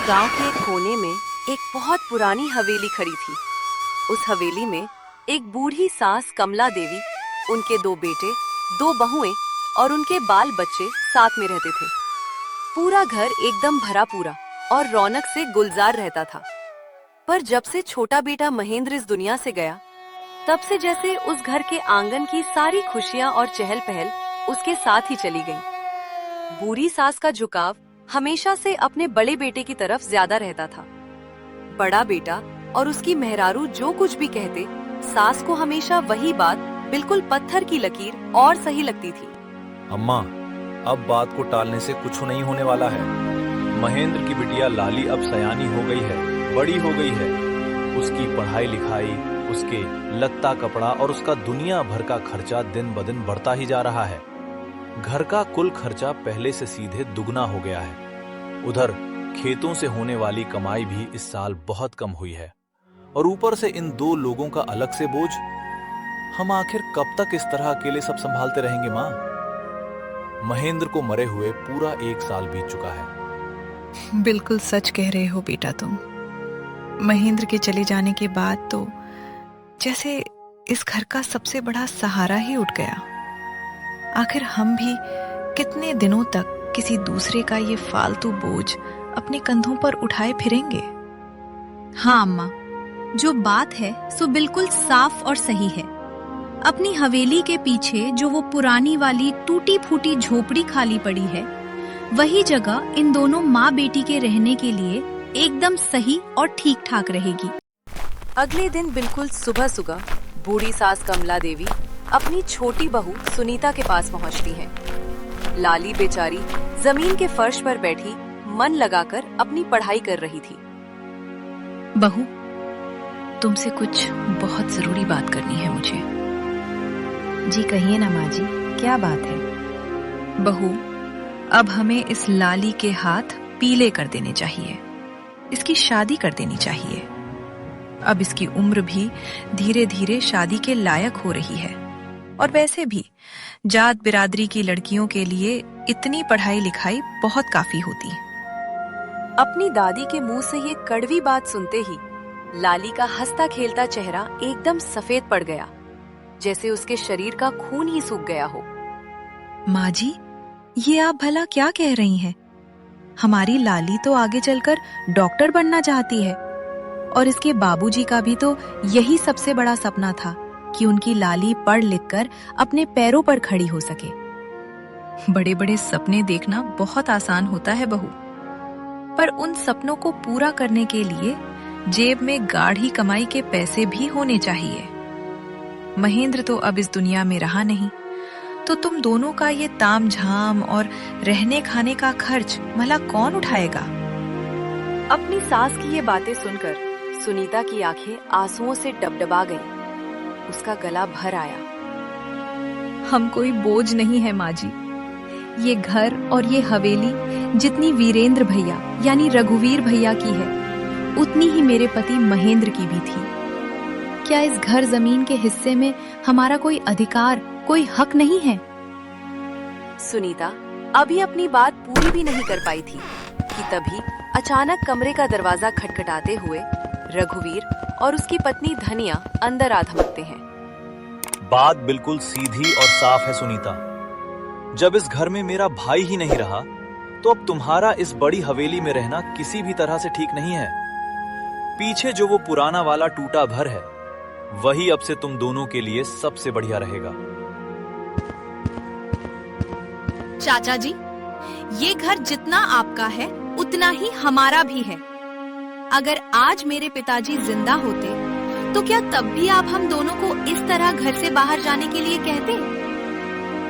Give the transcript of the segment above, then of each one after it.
गांव के एक कोने में एक बहुत पुरानी हवेली खड़ी थी। उस हवेली में एक बूढ़ी सास कमला देवी, उनके 2 बेटे, 2 बहुएं और उनके बाल बच्चे साथ में रहते थे। पूरा घर एकदम भरा पूरा और रौनक से गुलजार रहता था। पर जब से छोटा बेटा महेंद्र इस दुनिया से गया, तब से जैसे उस घर के आंगन की सारी खुशियां और चहल पहल उसके साथ ही चली गईं। बूढ़ी सास का झुकाव हमेशा से अपने बड़े बेटे की तरफ ज्यादा रहता था। बड़ा बेटा और उसकी मेहरारू जो कुछ भी कहते, सास को हमेशा वही बात बिल्कुल पत्थर की लकीर और सही लगती थी। अम्मा, अब बात को टालने से कुछ नहीं होने वाला है। महेंद्र की बिटिया लाली अब सयानी हो गई है, बड़ी हो गई है। उसकी पढ़ाई लिखाई, उसके लत्ता कपड़ा और उसका दुनिया भर का खर्चा दिन ब दिन बढ़ता ही जा रहा है। घर का कुल खर्चा पहले से सीधे दुगना हो गया है। उधर खेतों से होने वाली कमाई भी इस साल बहुत कम हुई है और ऊपर से इन 2 लोगों का अलग से बोझ। हम आखिर कब तक इस तरह अकेले सब संभालते रहेंगे माँ? महेंद्र को मरे हुए पूरा 1 साल बीत चुका है। बिल्कुल सच कह रहे हो बेटा तुम। महेंद्र के चले जाने के बाद तो जैसे इस घर का सबसे बड़ा सहारा ही उठ गया। आखिर हम भी कितने दिनों तक किसी दूसरे का ये फालतू बोझ अपने कंधों पर उठाए फिरेंगे? हाँ अम्मा, जो बात है सो बिल्कुल साफ और सही है। अपनी हवेली के पीछे जो वो पुरानी वाली टूटी फूटी झोपड़ी खाली पड़ी है, वही जगह इन दोनों माँ बेटी के रहने के लिए एकदम सही और ठीक ठाक रहेगी। अगले दिन बिल्कुल सुबह सुबह बूढ़ी सास कमला देवी अपनी छोटी बहू सुनीता के पास पहुंचती हैं। लाली बेचारी जमीन के फर्श पर बैठी मन लगाकर अपनी पढ़ाई कर रही थी। बहू, तुमसे कुछ बहुत जरूरी बात करनी है मुझे। जी कहिए ना माँ जी, क्या बात है? बहू, अब हमें इस लाली के हाथ पीले कर देने चाहिए। इसकी शादी कर देनी चाहिए। अब इसकी उम्र भी धीरे धीरे शादी के लायक हो रही है और वैसे भी जात बिरादरी की लड़कियों के लिए इतनी पढ़ाई लिखाई बहुत काफी होती है। अपनी दादी के मुंह से ये कड़वी बात सुनते ही लाली का हंसता खेलता चेहरा एकदम सफेद पड़ गया, जैसे उसके शरीर का खून ही सूख गया हो। माँ जी, ये आप भला क्या कह रही हैं? हमारी लाली तो आगे चलकर डॉक्टर बनना चाहती है और इसके बाबूजी का भी तो यही सबसे बड़ा सपना था कि उनकी लाली पढ़ लिखकर अपने पैरों पर खड़ी हो सके। बड़े बड़े सपने देखना बहुत आसान होता है बहू, पर उन सपनों को पूरा करने के लिए जेब में गाढ़ी कमाई के पैसे भी होने चाहिए। महेंद्र तो अब इस दुनिया में रहा नहीं, तो तुम दोनों का ये तामझाम और रहने खाने का खर्च भला कौन उठाएगा? अपनी सास की ये बातें सुनकर सुनीता की आंखें आंसुओं से डबडबा गईं। उसका गला भर आया। हम कोई बोझ नहीं है माँ जी। ये घर और ये हवेली जितनी वीरेंद्र भैया यानी रघुवीर भैया की है, उतनी ही मेरे पति महेंद्र की भी थी। क्या इस घर जमीन के हिस्से में हमारा कोई अधिकार, कोई हक नहीं है? सुनीता अभी अपनी बात पूरी भी नहीं कर पाई थी कि तभी अचानक कमरे का दरवाजा खटखटाते हुए रघुवीर और उसकी पत्नी धनिया अंदर आ धमकते हैं। बात बिल्कुल सीधी और साफ है सुनीता। जब इस घर में मेरा भाई ही नहीं रहा, तो अब तुम्हारा इस बड़ी हवेली में रहना किसी भी तरह से ठीक नहीं है। पीछे जो वो पुराना वाला टूटा घर है, वही अब से तुम दोनों के लिए सबसे बढ़िया रहेगा। चाचा जी, ये घर जितना आपका है उतना ही हमारा भी है। अगर आज मेरे पिताजी जिंदा होते तो क्या तब भी आप हम दोनों को इस तरह घर से बाहर जाने के लिए कहते?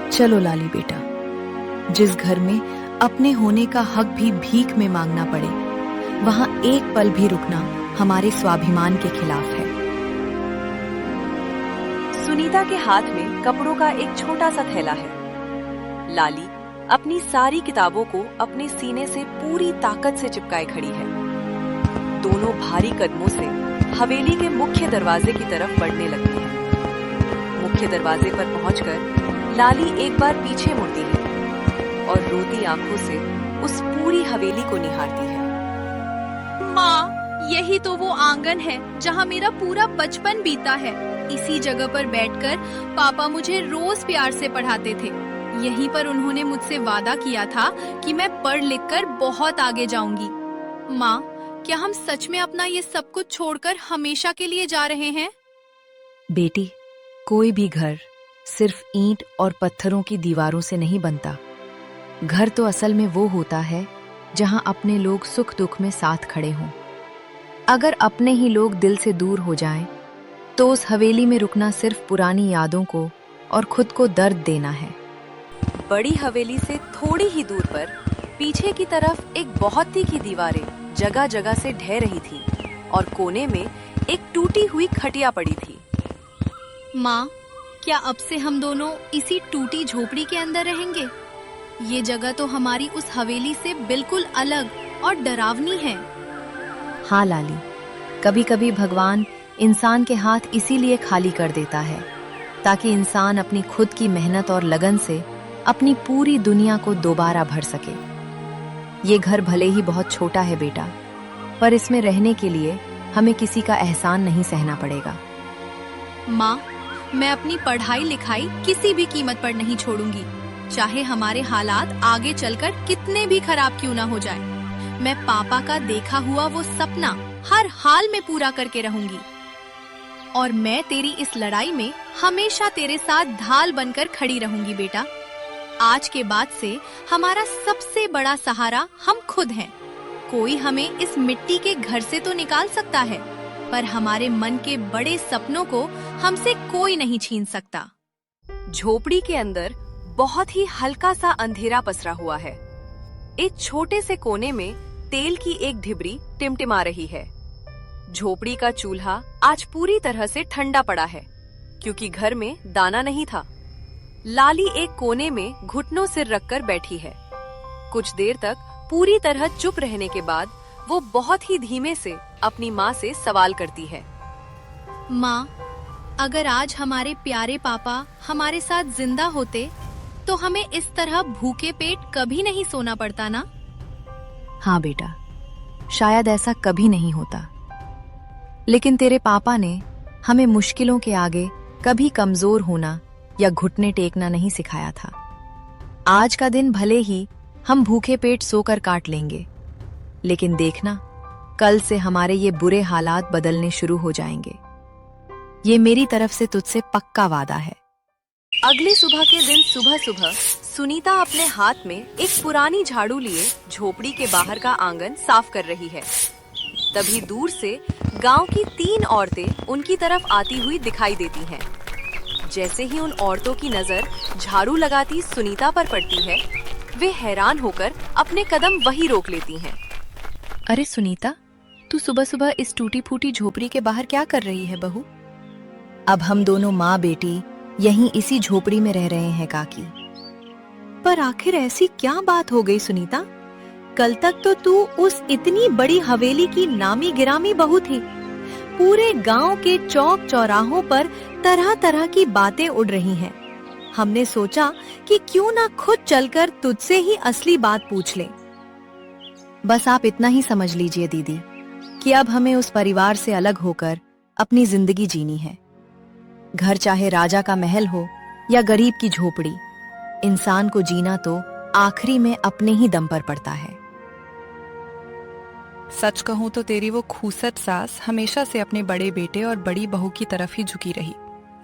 चलो लाली बेटा, जिस घर में अपने होने का हक भी भीख में मांगना पड़े, वहाँ एक पल भी रुकना हमारे स्वाभिमान के खिलाफ है। सुनीता के हाथ में कपड़ों का एक छोटा सा थैला है। लाली अपनी सारी किताबों को अपने सीने से पूरी ताकत से चिपकाए खड़ी है। दोनों भारी कदमों से हवेली के मुख्य दरवाजे की तरफ बढ़ने लगती है। मुख्य दरवाजे पर पहुंचकर लाली एक बार पीछे मुड़ती है और रोती आंखों से उस पूरी हवेली को निहारती है। यही तो वो आंगन है जहाँ मेरा पूरा बचपन बीता है। इसी जगह पर बैठकर पापा मुझे रोज प्यार से पढ़ाते थे। यहीं पर उन्होंने मुझसे वादा किया था कि मैं पढ़ लिख कर बहुत आगे जाऊंगी। माँ, क्या हम सच में अपना ये सब कुछ छोड़कर हमेशा के लिए जा रहे हैं? बेटी, कोई भी घर सिर्फ ईंट और पत्थरों की दीवारों से नहीं बनता। घर तो असल में वो होता है जहां अपने लोग सुख दुख में साथ खड़े हों। अगर अपने ही लोग दिल से दूर हो जाएं, तो उस हवेली में रुकना सिर्फ पुरानी यादों को और खुद को दर्द देना है। बड़ी हवेली से थोड़ी ही दूर पर पीछे की तरफ एक बहुत तीखी दीवारें जगह जगह से ढह रही थी और कोने में एक टूटी हुई खटिया पड़ी थी। माँ, क्या अब से हम दोनों इसी टूटी झोपड़ी के अंदर रहेंगे? ये जगह तो हमारी उस हवेली से बिल्कुल अलग और डरावनी है। हाँ लाली, कभी कभी भगवान इंसान के हाथ इसीलिए खाली कर देता है ताकि इंसान अपनी खुद की मेहनत और लगन से अपनी पूरी दुनिया को दोबारा भर सके। ये घर भले ही बहुत छोटा है बेटा, पर इसमें रहने के लिए हमें किसी का एहसान नहीं सहना पड़ेगा। माँ, मैं अपनी पढ़ाई लिखाई किसी भी कीमत पर नहीं छोड़ूंगी, चाहे हमारे हालात आगे चलकर कितने भी खराब क्यों ना हो जाए। मैं पापा का देखा हुआ वो सपना हर हाल में पूरा करके रहूंगी और मैं तेरी इस लड़ाई में हमेशा तेरे साथ ढाल बनकर खड़ी रहूंगी बेटा। आज के बाद से हमारा सबसे बड़ा सहारा हम खुद हैं। कोई हमें इस मिट्टी के घर से तो निकाल सकता है, पर हमारे मन के बड़े सपनों को हमसे कोई नहीं छीन सकता। झोपड़ी के अंदर बहुत ही हल्का सा अंधेरा पसरा हुआ है। एक छोटे से कोने में तेल की एक ढिबरी टिमटिमा रही है। झोपड़ी का चूल्हा आज पूरी तरह से ठंडा पड़ा है क्योंकि घर में दाना नहीं था। लाली एक कोने में घुटनों सिर रखकर बैठी है। कुछ देर तक पूरी तरह चुप रहने के बाद वो बहुत ही धीमे से अपनी माँ से सवाल करती है। माँ, अगर आज हमारे प्यारे पापा हमारे साथ जिंदा होते तो हमें इस तरह भूखे पेट कभी नहीं सोना पड़ता ना? हाँ बेटा, शायद ऐसा कभी नहीं होता, लेकिन तेरे पापा ने हमें मुश्किलों के आगे कभी कमजोर होना या घुटने टेकना नहीं सिखाया था। आज का दिन भले ही हम भूखे पेट सोकर काट लेंगे, लेकिन देखना, कल से हमारे ये बुरे हालात बदलने शुरू हो जाएंगे। ये मेरी तरफ से तुझसे पक्का वादा है। अगली सुबह के दिन सुबह सुबह सुनीता अपने हाथ में एक पुरानी झाड़ू लिए झोपड़ी के बाहर का आंगन साफ कर रही है। तभी दूर से गांव की 3 औरतें उनकी तरफ आती हुई दिखाई देती हैं। जैसे ही उन औरतों की नजर झाड़ू लगाती सुनीता पर पड़ती है, वे हैरान होकर अपने कदम वहीं रोक लेती हैं। अरे सुनीता, तू सुबह सुबह इस टूटी फूटी झोपड़ी के बाहर क्या कर रही है बहू? अब हम दोनों माँ बेटी यहीं इसी झोपड़ी में रह रहे हैं काकी। पर आखिर ऐसी क्या बात हो गई सुनीता? कल तक तो तू उस इतनी बड़ी हवेली की नामी गिरामी बहू थी। पूरे गांव के चौक चौराहों पर तरह तरह की बातें उड़ रही हैं। हमने सोचा कि क्यों ना खुद चलकर तुझसे ही असली बात पूछ लें। बस आप इतना ही समझ लीजिए दीदी कि अब हमें उस परिवार से अलग होकर अपनी जिंदगी जीनी है। घर चाहे राजा का महल हो या गरीब की झोपड़ी, इंसान को जीना तो आखिरी में अपने ही दम पर पड़ता है। सच कहूं तो तेरी वो खूसट सास हमेशा से अपने बड़े बेटे और बड़ी बहू की तरफ ही झुकी रही।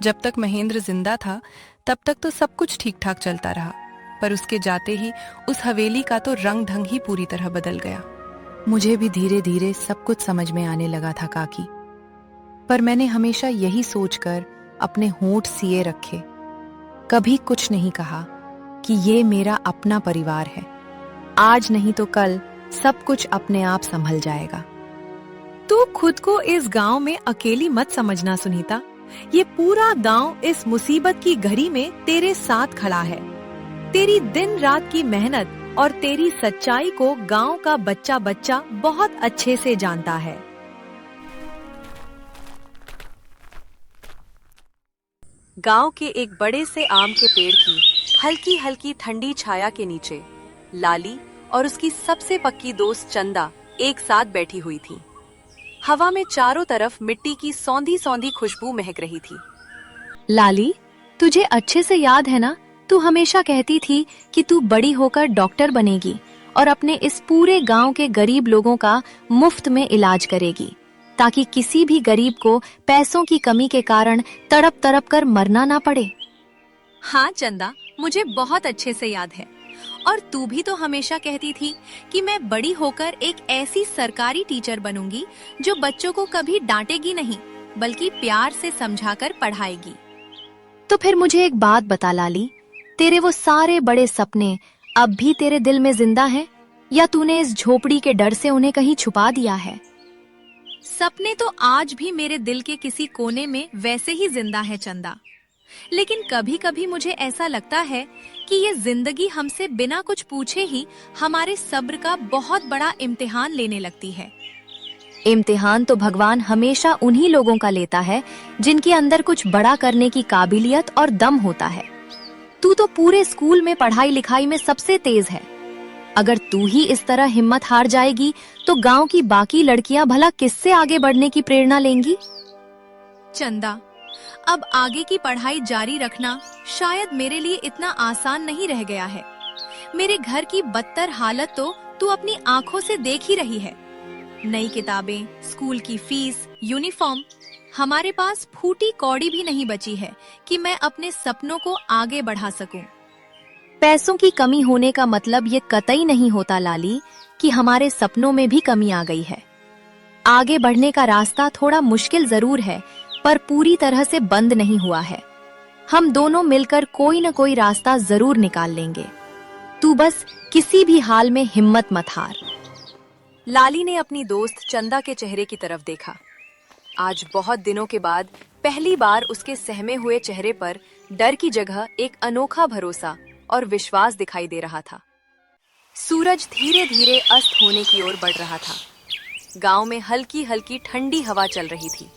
जब तक महेंद्र जिंदा था तब तक तो सब कुछ ठीक ठाक चलता रहा, पर उसके जाते ही उस हवेली का तो रंग ढंग ही पूरी तरह बदल गया। मुझे भी धीरे धीरे सब कुछ समझ में आने लगा था काकी, पर मैंने हमेशा यही सोचकर अपने होंठ सिए रखे, कभी कुछ नहीं कहा कि ये मेरा अपना परिवार है। आज नहीं तो कल सब कुछ अपने आप संभल जाएगा। तू खुद को इस गांव में अकेली मत समझना सुनीता। ये पूरा गांव इस मुसीबत की घड़ी में तेरे साथ खड़ा है। तेरी दिन रात की मेहनत और तेरी सच्चाई को गांव का बच्चा बच्चा बहुत अच्छे से जानता है। गांव के एक बड़े से आम के पेड़ की हल्की हल्की ठंडी छाया के नीचे लाली और उसकी सबसे पक्की दोस्त चंदा एक साथ बैठी हुई थी। हवा में चारों तरफ मिट्टी की सौंधी सौंधी खुशबू महक रही थी। लाली, तुझे अच्छे से याद है ना, तू हमेशा कहती थी कि तू बड़ी होकर डॉक्टर बनेगी और अपने इस पूरे गांव के गरीब लोगों का मुफ्त में इलाज करेगी, ताकि किसी भी गरीब को पैसों की कमी के कारण तड़प तड़प कर मरना ना पड़े। हाँ चंदा, मुझे बहुत अच्छे से याद है। और तू भी तो हमेशा कहती थी कि मैं बड़ी होकर एक ऐसी सरकारी टीचर बनूंगी जो बच्चों को कभी डांटेगी नहीं, बल्कि प्यार से समझाकर पढ़ाएगी। तो फिर मुझे एक बात बता लाली, तेरे वो सारे बड़े सपने अब भी तेरे दिल में जिंदा हैं, या तूने इस झोपड़ी के डर से उन्हें कहीं छुपा दिया है? सपने तो आज भी मेरे दिल के किसी कोने में वैसे ही जिंदा है चंदा, लेकिन कभी कभी मुझे ऐसा लगता है कि ये जिंदगी हमसे बिना कुछ पूछे ही हमारे सब्र का बहुत बड़ा इम्तिहान लेने लगती है। इम्तिहान तो भगवान हमेशा उन्हीं लोगों का लेता है जिनके अंदर कुछ बड़ा करने की काबिलियत और दम होता है। तू तो पूरे स्कूल में पढ़ाई लिखाई में सबसे तेज है। अगर तू ही इस तरह हिम्मत हार जाएगी तो गांव की बाकी लड़कियां भला किससे आगे बढ़ने की प्रेरणा लेंगी? चंदा, अब आगे की पढ़ाई जारी रखना शायद मेरे लिए इतना आसान नहीं रह गया है। मेरे घर की बदतर हालत तो तू अपनी आंखों से देख ही रही है। नई किताबें, स्कूल की फीस, यूनिफॉर्म, हमारे पास फूटी कौड़ी भी नहीं बची है कि मैं अपने सपनों को आगे बढ़ा सकूं। पैसों की कमी होने का मतलब ये कतई नहीं होता लाली कि हमारे सपनों में भी कमी आ गई है। आगे बढ़ने का रास्ता थोड़ा मुश्किल जरूर है, पर पूरी तरह से बंद नहीं हुआ है। हम दोनों मिलकर कोई न कोई रास्ता जरूर निकाल लेंगे। तू बस किसी भी हाल में हिम्मत मत हार। लाली ने अपनी दोस्त चंदा के चेहरे की तरफ देखा। आज बहुत दिनों के बाद पहली बार उसके सहमे हुए चेहरे पर डर की जगह एक अनोखा भरोसा और विश्वास दिखाई दे रहा था। सूरज धीरे धीरे अस्त होने की ओर बढ़ रहा था। गांव में हल्की हल्की ठंडी हवा चल रही थी।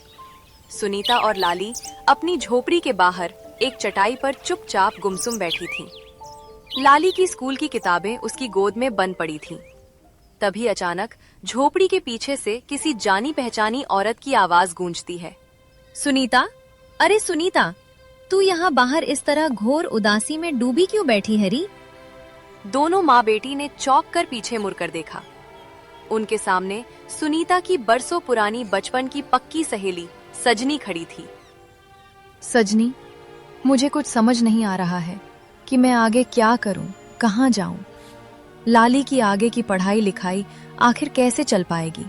सुनीता और लाली अपनी झोपड़ी के बाहर एक चटाई पर चुपचाप गुमसुम बैठी थीं। लाली की स्कूल की किताबें उसकी गोद में बंद पड़ी थीं। तभी अचानक झोपड़ी के पीछे से किसी जानी पहचानी औरत की आवाज गूंजती है। सुनीता, अरे सुनीता, तू यहाँ बाहर इस तरह घोर उदासी में डूबी क्यों बैठी है री? दोनों माँ बेटी ने चौंक कर पीछे मुड़कर देखा। उनके सामने सुनीता की बरसों पुरानी बचपन की पक्की सहेली सजनी खड़ी थी। सजनी, मुझे कुछ समझ नहीं आ रहा है कि मैं आगे क्या करूं, कहां जाऊं। लाली की आगे की पढ़ाई लिखाई आखिर कैसे चल पाएगी?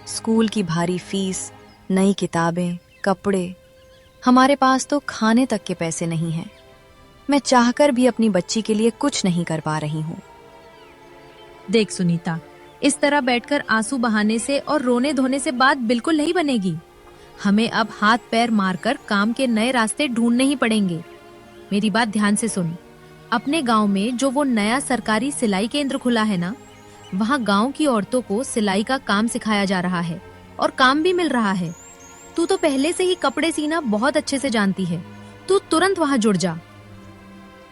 स्कूल की भारी फीस, नई किताबें, कपड़े, हमारे पास तो खाने तक के पैसे नहीं हैं। मैं चाहकर भी अपनी बच्ची के लिए कुछ नहीं कर पा रही हूँ। देख सुनीता, इस तरह बैठकर आंसू बहाने से और रोने धोने से बात बिल्कुल नहीं बनेगी। हमें अब हाथ पैर मारकर काम के नए रास्ते ढूंढने ही पड़ेंगे। मेरी बात ध्यान से सुन। अपने गांव में जो वो नया सरकारी सिलाई केंद्र खुला है ना, वहाँ गांव की औरतों को सिलाई का काम सिखाया जा रहा है और काम भी मिल रहा है। तू तो पहले से ही कपड़े सीना बहुत अच्छे से जानती है, तू तुरंत वहाँ जुड़ जा।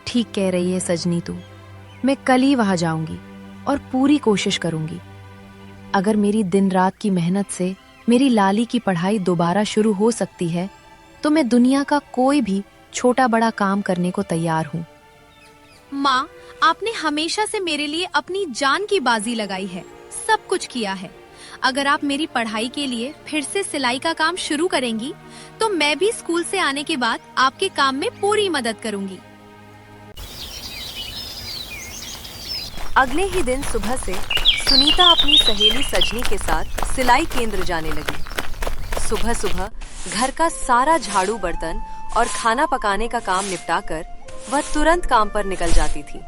ठीक कह रही है सजनी तू। मैं कल ही वहाँ जाऊंगी और पूरी कोशिश करूंगी। अगर मेरी दिन रात की मेहनत से मेरी लाली की पढ़ाई दोबारा शुरू हो सकती है तो मैं दुनिया का कोई भी छोटा बड़ा काम करने को तैयार हूँ। माँ, आपने हमेशा से मेरे लिए अपनी जान की बाजी लगाई है, सब कुछ किया है। अगर आप मेरी पढ़ाई के लिए फिर से सिलाई का काम शुरू करेंगी तो मैं भी स्कूल से आने के बाद आपके काम में पूरी मदद करूंगी। अगले ही दिन सुबह से सुनीता अपनी सहेली सजनी के साथ सिलाई केंद्र जाने लगी। सुबह सुबह घर का सारा झाड़ू बर्तन और खाना पकाने का काम निपटाकर वह तुरंत काम पर निकल जाती थी।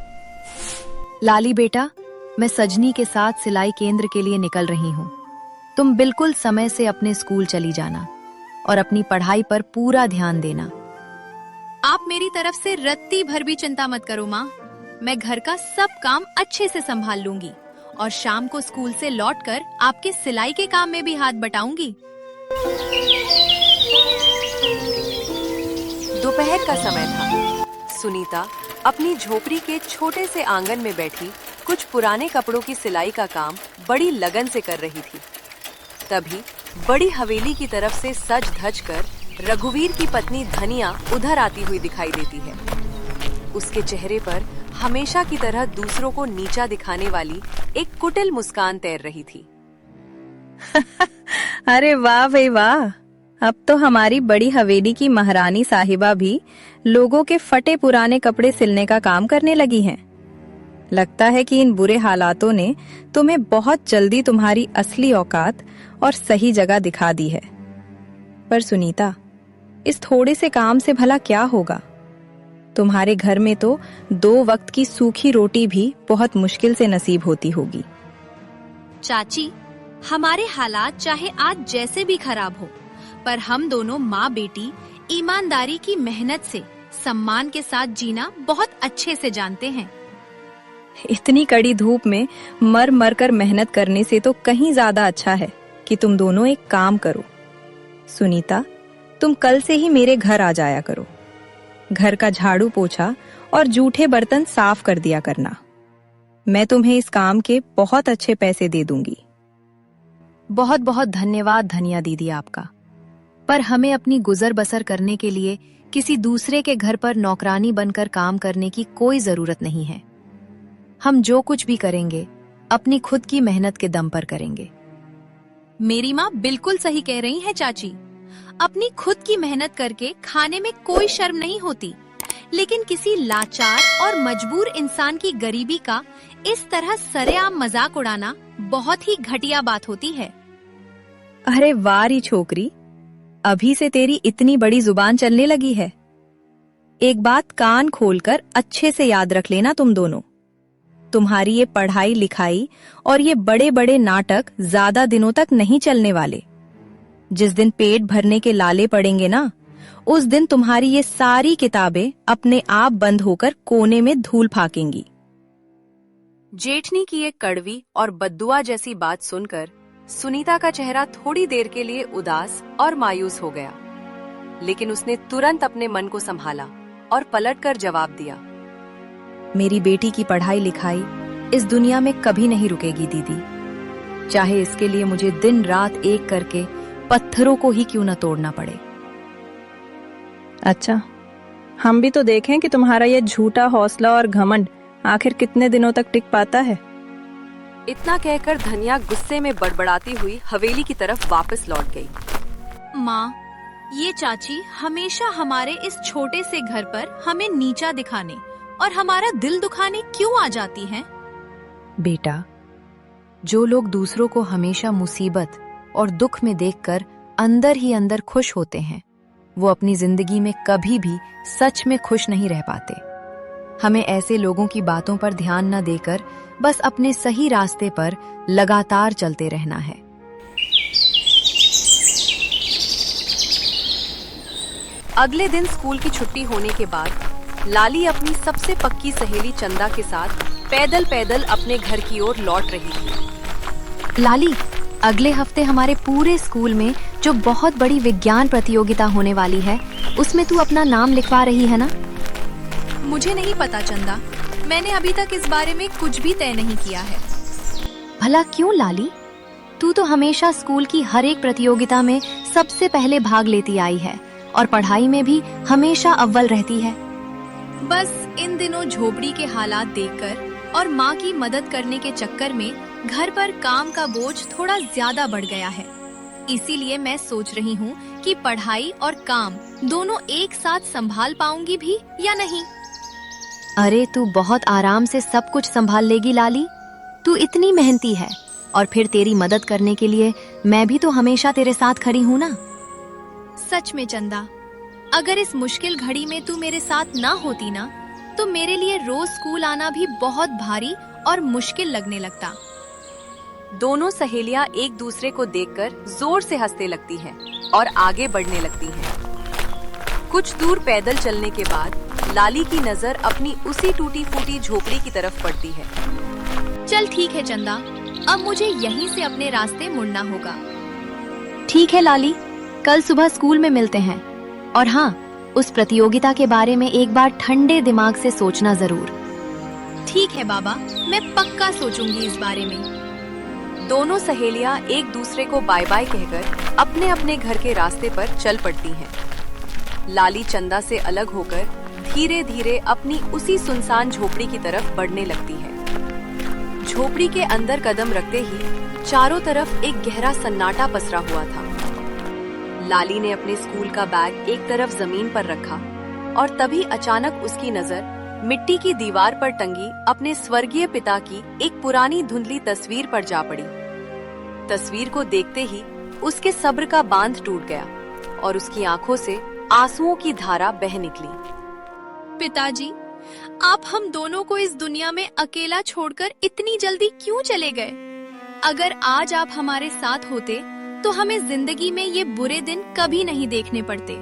लाली बेटा, मैं सजनी के साथ सिलाई केंद्र के लिए निकल रही हूँ। तुम बिल्कुल समय से अपने स्कूल चली जाना और अपनी पढ़ाई पर पूरा ध्यान देना। आप मेरी तरफ से रत्ती भर भी चिंता मत करो माँ। मैं घर का सब काम अच्छे से संभाल लूंगी और शाम को स्कूल से लौटकर आपके सिलाई के काम में भी हाथ बटाऊंगी। दोपहर का समय था। सुनीता अपनी झोपड़ी के छोटे से आंगन में बैठी कुछ पुराने कपड़ों की सिलाई का काम बड़ी लगन से कर रही थी। तभी बड़ी हवेली की तरफ से सज धज कर रघुवीर की पत्नी धनिया उधर आती हुई दिखाई देती है। उसके चेहरे पर हमेशा की तरह दूसरों को नीचा दिखाने वाली एक कुटिल मुस्कान तैर रही थी। अरे वाह भाई वाह, अब तो हमारी बड़ी हवेली की महारानी साहिबा भी लोगों के फटे पुराने कपड़े सिलने का काम करने लगी हैं। लगता है कि इन बुरे हालातों ने तुम्हें बहुत जल्दी तुम्हारी असली औकात और सही जगह दिखा दी है। पर सुनीता, इस थोड़े से काम से भला क्या होगा? तुम्हारे घर में तो 2 वक्त की सूखी रोटी भी बहुत मुश्किल से नसीब होती होगी। चाची, हमारे हालात चाहे आज जैसे भी खराब हो, पर हम दोनों माँ बेटी ईमानदारी की मेहनत से सम्मान के साथ जीना बहुत अच्छे से जानते हैं। इतनी कड़ी धूप में मर मर कर मेहनत करने से तो कहीं ज्यादा अच्छा है कि तुम दोनों एक काम करो। सुनीता, तुम कल से ही मेरे घर आ जाया करो। घर का झाड़ू पोछा और जूठे बर्तन साफ कर दिया करना। मैं तुम्हें इस काम के बहुत अच्छे पैसे दे दूंगी। बहुत बहुत धन्यवाद धनिया दीदी आपका, पर हमें अपनी गुजर बसर करने के लिए किसी दूसरे के घर पर नौकरानी बनकर काम करने की कोई जरूरत नहीं है। हम जो कुछ भी करेंगे अपनी खुद की मेहनत के दम पर करेंगे। मेरी माँ बिल्कुल सही कह रही है चाची। अपनी खुद की मेहनत करके खाने में कोई शर्म नहीं होती, लेकिन किसी लाचार और मजबूर इंसान की गरीबी का इस तरह सरेआम मजाक उड़ाना बहुत ही घटिया बात होती है। अरे वारी छोकरी, अभी से तेरी इतनी बड़ी जुबान चलने लगी है। एक बात कान खोलकर अच्छे से याद रख लेना तुम दोनों। तुम्हारी ये पढ़ाई लिखाई और ये बड़े बड़े नाटक ज्यादा दिनों तक नहीं चलने वाले। जिस दिन पेट भरने के लाले पड़ेंगे ना, उस दिन तुम्हारी ये सारी किताबें अपने आप बंद होकर कोने में धूल फाकेंगी। जेठनी की एक कड़वी और बद्दुआ जैसी बात सुनकर सुनीता का चेहरा थोड़ी देर के लिए उदास और मायूस हो गया, लेकिन उसने तुरंत अपने मन को संभाला और पलटकर जवाब दिया। मेरी बेटी की पढ़ाई लिखाई इस दुनिया में कभी नहीं रुकेगी दीदी, चाहे इसके लिए मुझे दिन रात एक करके पत्थरों को ही क्यों न तोड़ना पड़े। अच्छा, हम भी तो देखें कि तुम्हारा ये झूठा हौसला और घमंड आखिर कितने दिनों तक टिक पाता है। इतना कहकर धनिया गुस्से में बड़बड़ाती हुई हवेली की तरफ वापस लौट गई। माँ, ये चाची हमेशा हमारे इस छोटे से घर पर हमें नीचा दिखाने और हमारा दिल दुखाने क्यों आ जाती हैं? बेटा, जो लोग दूसरों को हमेशा मुसीबत और दुख में देखकर अंदर ही अंदर खुश होते हैं, वो अपनी जिंदगी में कभी भी सच में खुश नहीं रह पाते। हमें ऐसे लोगों की बातों पर ध्यान न देकर बस अपने सही रास्ते पर लगातार चलते रहना है। अगले दिन स्कूल की छुट्टी होने के बाद लाली अपनी सबसे पक्की सहेली चंदा के साथ पैदल पैदल अपने घर की ओर लौट रही थी। लाली, अगले हफ्ते हमारे पूरे स्कूल में जो बहुत बड़ी विज्ञान प्रतियोगिता होने वाली है, उसमें तू अपना नाम लिखवा रही है ना? मुझे नहीं पता चंदा, मैंने अभी तक इस बारे में कुछ भी तय नहीं किया है। भला क्यों लाली? तू तो हमेशा स्कूल की हर एक प्रतियोगिता में सबसे पहले भाग लेती आई है और पढ़ाई में भी हमेशा अव्वल रहती है। बस इन दिनों झोपड़ी के हालात देखकर और माँ की मदद करने के चक्कर में घर पर काम का बोझ थोड़ा ज्यादा बढ़ गया है। इसीलिए मैं सोच रही हूँ कि पढ़ाई और काम दोनों एक साथ संभाल पाऊंगी भी या नहीं। अरे तू बहुत आराम से सब कुछ संभाल लेगी लाली। तू इतनी मेहनती है और फिर तेरी मदद करने के लिए मैं भी तो हमेशा तेरे साथ खड़ी हूँ ना। सच में चंदा, अगर इस मुश्किल घड़ी में तू मेरे साथ ना होती ना, तो मेरे लिए रोज स्कूल आना भी बहुत भारी और मुश्किल लगने लगता। दोनों सहेलियां एक दूसरे को देखकर जोर से हंसने लगती हैं और आगे बढ़ने लगती हैं। कुछ दूर पैदल चलने के बाद लाली की नजर अपनी उसी टूटी फूटी झोपड़ी की तरफ पड़ती है। चल ठीक है चंदा, अब मुझे यहीं से अपने रास्ते मुड़ना होगा। ठीक है लाली, कल सुबह स्कूल में मिलते हैं। और हाँ, उस प्रतियोगिता के बारे में एक बार ठंडे दिमाग से सोचना जरूर। ठीक है बाबा, मैं पक्का सोचूंगी इस बारे में। दोनों सहेलियां एक दूसरे को बाय बाय कहकर अपने अपने घर के रास्ते पर चल पड़ती हैं। लाली चंदा से अलग होकर धीरे धीरे अपनी उसी सुनसान झोपड़ी की तरफ बढ़ने लगती है। झोपड़ी के अंदर कदम रखते ही चारों तरफ एक गहरा सन्नाटा पसरा हुआ था। लाली ने अपने स्कूल का बैग एक तरफ जमीन पर रखा और तभी अचानक उसकी नजर मिट्टी की दीवार पर टंगी अपने स्वर्गीय पिता की एक पुरानी धुंधली तस्वीर पर जा पड़ी। तस्वीर को देखते ही उसके सब्र का बांध टूट गया और उसकी आंखों से आंसुओं की धारा बह निकली। पिताजी, आप हम दोनों को इस दुनिया में अकेला छोड़कर इतनी जल्दी क्यों चले गए? अगर आज आप हमारे साथ होते तो हमें जिंदगी में ये बुरे दिन कभी नहीं देखने पड़ते।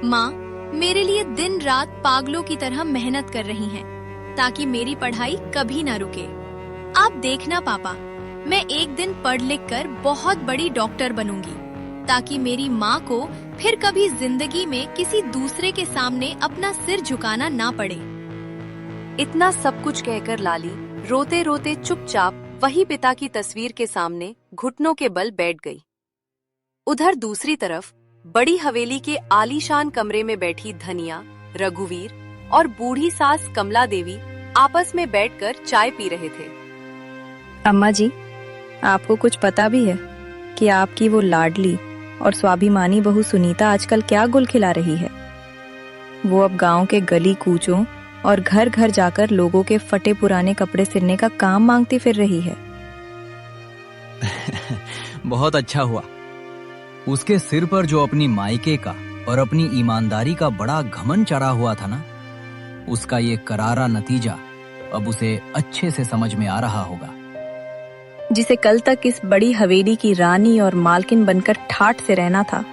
माँ मेरे लिए दिन रात पागलों की तरह मेहनत कर रही हैं, ताकि मेरी पढ़ाई कभी ना रुके। आप देखना पापा, मैं एक दिन पढ़ लिख कर बहुत बड़ी डॉक्टर बनूंगी, ताकि मेरी माँ को फिर कभी जिंदगी में किसी दूसरे के सामने अपना सिर झुकाना ना पड़े। इतना सब कुछ कहकर लाली रोते रोते चुपचाप वही पिता की तस्वीर के सामने घुटनों के बल बैठ गई। उधर दूसरी तरफ बड़ी हवेली के आलीशान कमरे में बैठी धनिया, रघुवीर और बूढ़ी सास कमला देवी आपस में बैठकर चाय पी रहे थे। अम्मा जी, आपको कुछ पता भी है कि आपकी वो लाडली और स्वाभिमानी बहू सुनीता आजकल क्या गुल खिला रही है? वो अब गांव के गली कूचों और घर घर जाकर लोगों के फटे पुराने कपड़े सिलने का काम मांगती फिर रही है। बहुत अच्छा हुआ। उसके सिर पर जो अपनी मायके का और अपनी ईमानदारी का बड़ा घमंड चढ़ा हुआ था ना, उसका ये करारा नतीजा अब उसे अच्छे से समझ में आ रहा होगा। जिसे कल तक इस बड़ी हवेली की रानी और मालकिन बनकर ठाठ से रहना था,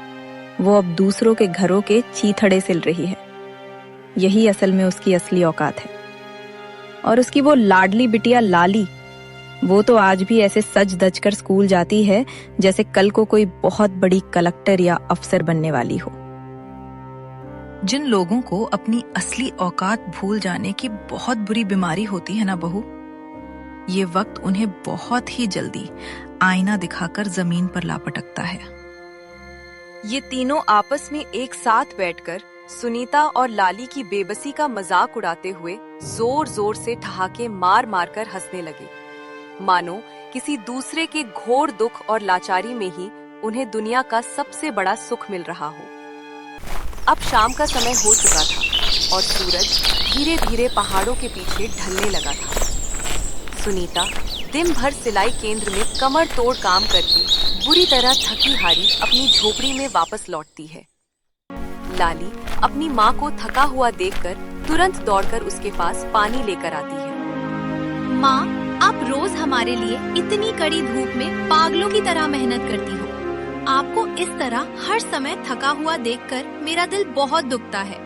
वो अब दूसरों के घरों के चीथड़े सिल रही है। यही असल में उसकी असली औकात है। और उसकी वो लाडली बिटिया लाली, वो तो आज भी ऐसे सज धज कर स्कूल जाती है जैसे कल को कोई बहुत बड़ी कलेक्टर या अफसर बनने वाली हो। जिन लोगों को अपनी असली औकात भूल जाने की बहुत बुरी बीमारी होती है ना बहू, ये वक्त उन्हें बहुत ही जल्दी आईना दिखाकर जमीन पर ला पटकता है। ये तीनों आपस में एक साथ बैठकर सुनीता और लाली की बेबसी का मजाक उड़ाते हुए जोर जोर से ठहाके मार मार कर हंसने लगे, मानो किसी दूसरे के घोर दुख और लाचारी में ही उन्हें दुनिया का सबसे बड़ा सुख मिल रहा हो। अब शाम का समय हो चुका था और सूरज धीरे धीरे पहाड़ों के पीछे ढलने लगा था। सुनीता दिन भर सिलाई केंद्र में कमर तोड़ काम करके बुरी तरह थकी हारी अपनी झोपड़ी में वापस लौटती है। लाली अपनी माँ को थका हुआ देखकर तुरंत दौड़कर उसके पास पानी लेकर आती है। माँ, आप रोज हमारे लिए इतनी कड़ी धूप में पागलों की तरह मेहनत करती हो। आपको इस तरह हर समय थका हुआ देखकर मेरा दिल बहुत दुखता है।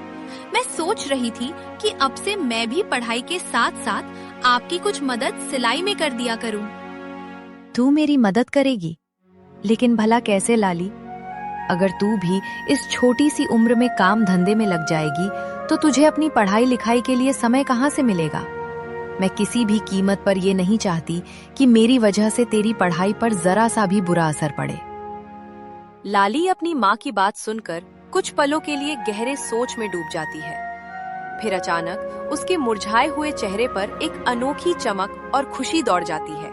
मैं सोच रही थी कि अब से मैं भी पढ़ाई के साथ साथ आपकी कुछ मदद सिलाई में कर दिया करूं। तू मेरी मदद करेगी? लेकिन भला कैसे लाली? अगर तू भी इस छोटी सी उम्र में काम धंधे में लग जाएगी तो तुझे अपनी पढ़ाई लिखाई के लिए समय कहाँ से मिलेगा? मैं किसी भी कीमत पर ये नहीं चाहती कि मेरी वजह से तेरी पढ़ाई पर जरा सा भी बुरा असर पड़े। लाली अपनी माँ की बात सुनकर कुछ पलों के लिए गहरे सोच में डूब जाती है। फिर अचानक उसके मुरझाए हुए चेहरे पर एक अनोखी चमक और खुशी दौड़ जाती है।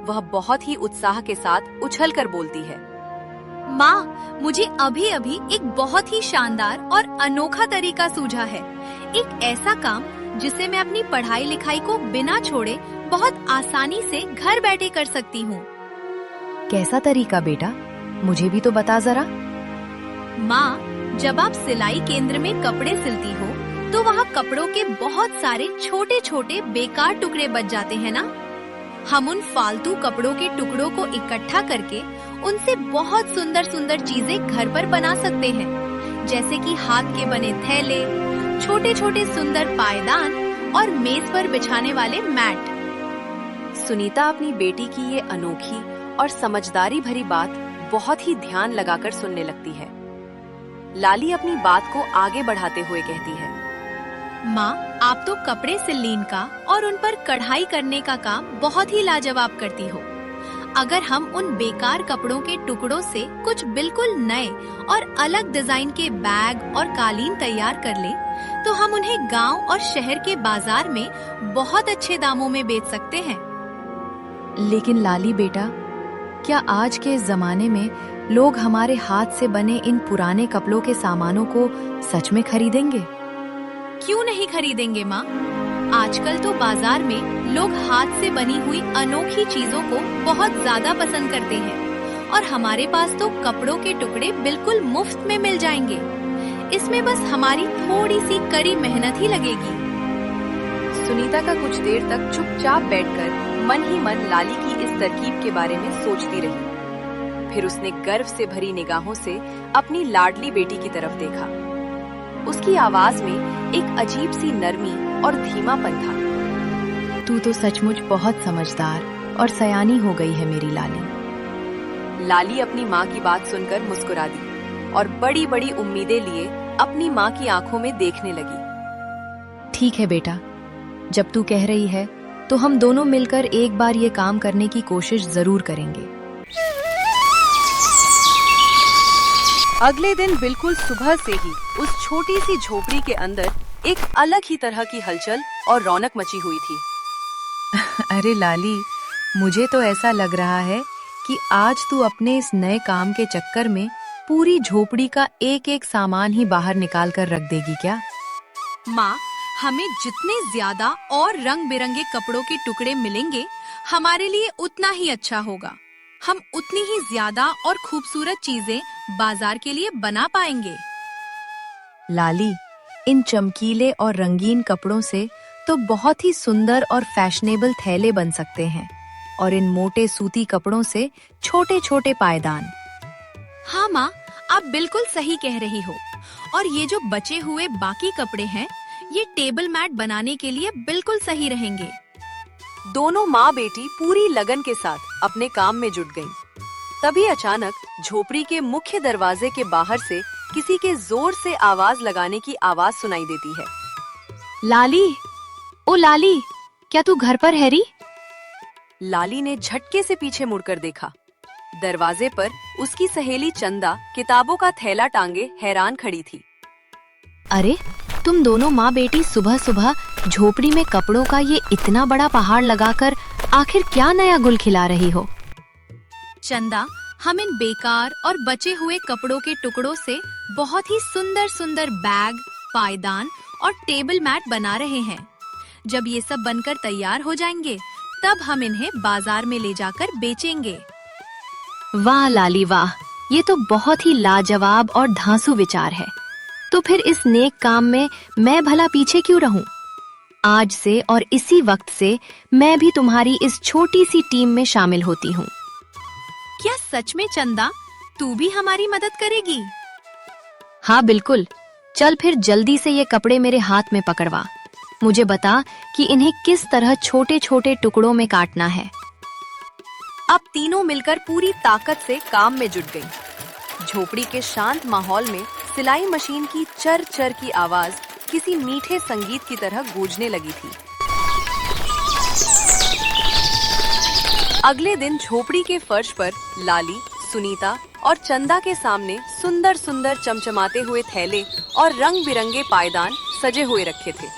वह बहुत ही उत्साह के साथ उछलकर बोलती है, माँ, मुझे अभी अभी एक बहुत ही शानदार और अनोखा तरीका सूझा है। एक ऐसा काम जिसे मैं अपनी पढ़ाई लिखाई को बिना छोड़े बहुत आसानी से घर बैठे कर सकती हूँ। कैसा तरीका बेटा? मुझे भी तो बता जरा। माँ, जब आप सिलाई केंद्र में कपड़े सिलती हो तो वहाँ कपड़ों के बहुत सारे छोटे छोटे बेकार टुकड़े बच जाते हैं ना। हम उन फालतू कपड़ों के टुकड़ों को इकट्ठा करके उनसे बहुत सुंदर सुंदर चीजें घर पर बना सकते हैं, जैसे कि हाथ के बने थैले, छोटे छोटे सुंदर पायदान और मेज पर बिछाने वाले मैट। सुनीता अपनी बेटी की ये अनोखी और समझदारी भरी बात बहुत ही ध्यान लगाकर सुनने लगती है। लाली अपनी बात को आगे बढ़ाते हुए कहती है, माँ, आप तो कपड़े सिलने का और उन पर कढ़ाई करने का काम बहुत ही लाजवाब करती हो। अगर हम उन बेकार कपड़ों के टुकड़ों से कुछ बिल्कुल नए और अलग डिजाइन के बैग और कालीन तैयार कर लें, तो हम उन्हें गांव और शहर के बाजार में बहुत अच्छे दामों में बेच सकते हैं। लेकिन लाली बेटा, क्या आज के इस जमाने में लोग हमारे हाथ से बने इन पुराने कपड़ों के सामानों को सच में खरीदेंगे? क्यों नहीं खरीदेंगे माँ? आजकल तो बाजार में लोग हाथ से बनी हुई अनोखी चीजों को बहुत ज्यादा पसंद करते हैं और हमारे पास तो कपड़ों के टुकड़े बिल्कुल मुफ्त में मिल जाएंगे। इसमें बस हमारी थोड़ी सी कड़ी मेहनत ही लगेगी। सुनीता का कुछ देर तक चुपचाप बैठकर मन ही मन लाली की इस तरकीब के बारे में सोचती रही। फिर उसने गर्व से भरी निगाहों से अपनी लाडली बेटी की तरफ देखा। उसकी आवाज में एक अजीब सी नरमी और धीमापन था। तू तो सचमुच बहुत समझदार और सयानी हो गई है मेरी लाली। लाली अपनी माँ की बात सुनकर मुस्कुरा दी और बड़ी बड़ी उम्मीदें लिए अपनी माँ की आंखों में देखने लगी। ठीक है बेटा, जब तू कह रही है तो हम दोनों मिलकर एक बार ये काम करने की कोशिश जरूर करेंगे। अगले दिन बिल्कुल सुबह से ही उस छोटी सी झोपड़ी के अंदर एक अलग ही तरह की हलचल और रौनक मची हुई थी। अरे लाली, मुझे तो ऐसा लग रहा है कि आज तू अपने इस नए काम के चक्कर में पूरी झोपड़ी का एक एक सामान ही बाहर निकाल कर रख देगी क्या? माँ, हमें जितने ज्यादा और रंग बिरंगे कपड़ों के टुकड़े मिलेंगे, हमारे लिए उतना ही अच्छा होगा। हम उतनी ही ज्यादा और खूबसूरत चीजें बाजार के लिए बना पाएंगे। लाली, इन चमकीले और रंगीन कपड़ों से तो बहुत ही सुंदर और फैशनेबल थैले बन सकते हैं और इन मोटे सूती कपड़ों से छोटे छोटे पायदान। हाँ माँ, आप बिल्कुल सही कह रही हो। और ये जो बचे हुए बाकी कपड़े हैं, ये टेबल मैट बनाने के लिए बिल्कुल सही रहेंगे। दोनों माँ बेटी पूरी लगन के साथ अपने काम में जुट गईं। तभी अचानक झोपड़ी के मुख्य दरवाजे के बाहर से किसी के जोर से आवाज लगाने की आवाज सुनाई देती है। लाली, ओ लाली, क्या तू घर पर है री? लाली ने झटके से पीछे मुड़कर देखा। दरवाजे पर उसकी सहेली चंदा किताबों का थैला टांगे हैरान खड़ी थी। अरे, तुम दोनों माँ बेटी सुबह सुबह झोपड़ी में कपड़ों का ये इतना बड़ा पहाड़ लगाकर आखिर क्या नया गुल खिला रही हो? चंदा, हम इन बेकार और बचे हुए कपड़ों के टुकड़ों से बहुत ही सुंदर सुंदर बैग, पायदान और टेबल मैट बना रहे हैं। जब ये सब बनकर तैयार हो जाएंगे, तब हम इन्हें बाजार में ले जाकर बेचेंगे। वाह लाली वाह, ये तो बहुत ही लाजवाब और धांसू विचार है। तो फिर इस नेक काम में मैं भला पीछे क्यों रहूं? आज से और इसी वक्त से मैं भी तुम्हारी इस छोटी सी टीम में शामिल होती हूँ। क्या सच में चंदा, तू भी हमारी मदद करेगी? हाँ बिल्कुल। चल फिर जल्दी से ये कपड़े मेरे हाथ में पकड़वा। मुझे बता कि इन्हें किस तरह छोटे छोटे टुकड़ों में काटना है। अब तीनों मिलकर पूरी ताकत से काम में जुट गईं। झोपड़ी के शांत माहौल में सिलाई मशीन की चर चर की आवाज किसी मीठे संगीत की तरह गूंजने लगी थी। अगले दिन झोपड़ी के फर्श पर लाली, सुनीता और चंदा के सामने सुंदर सुंदर चमचमाते हुए थैले और रंग बिरंगे पायदान सजे हुए रखे थे।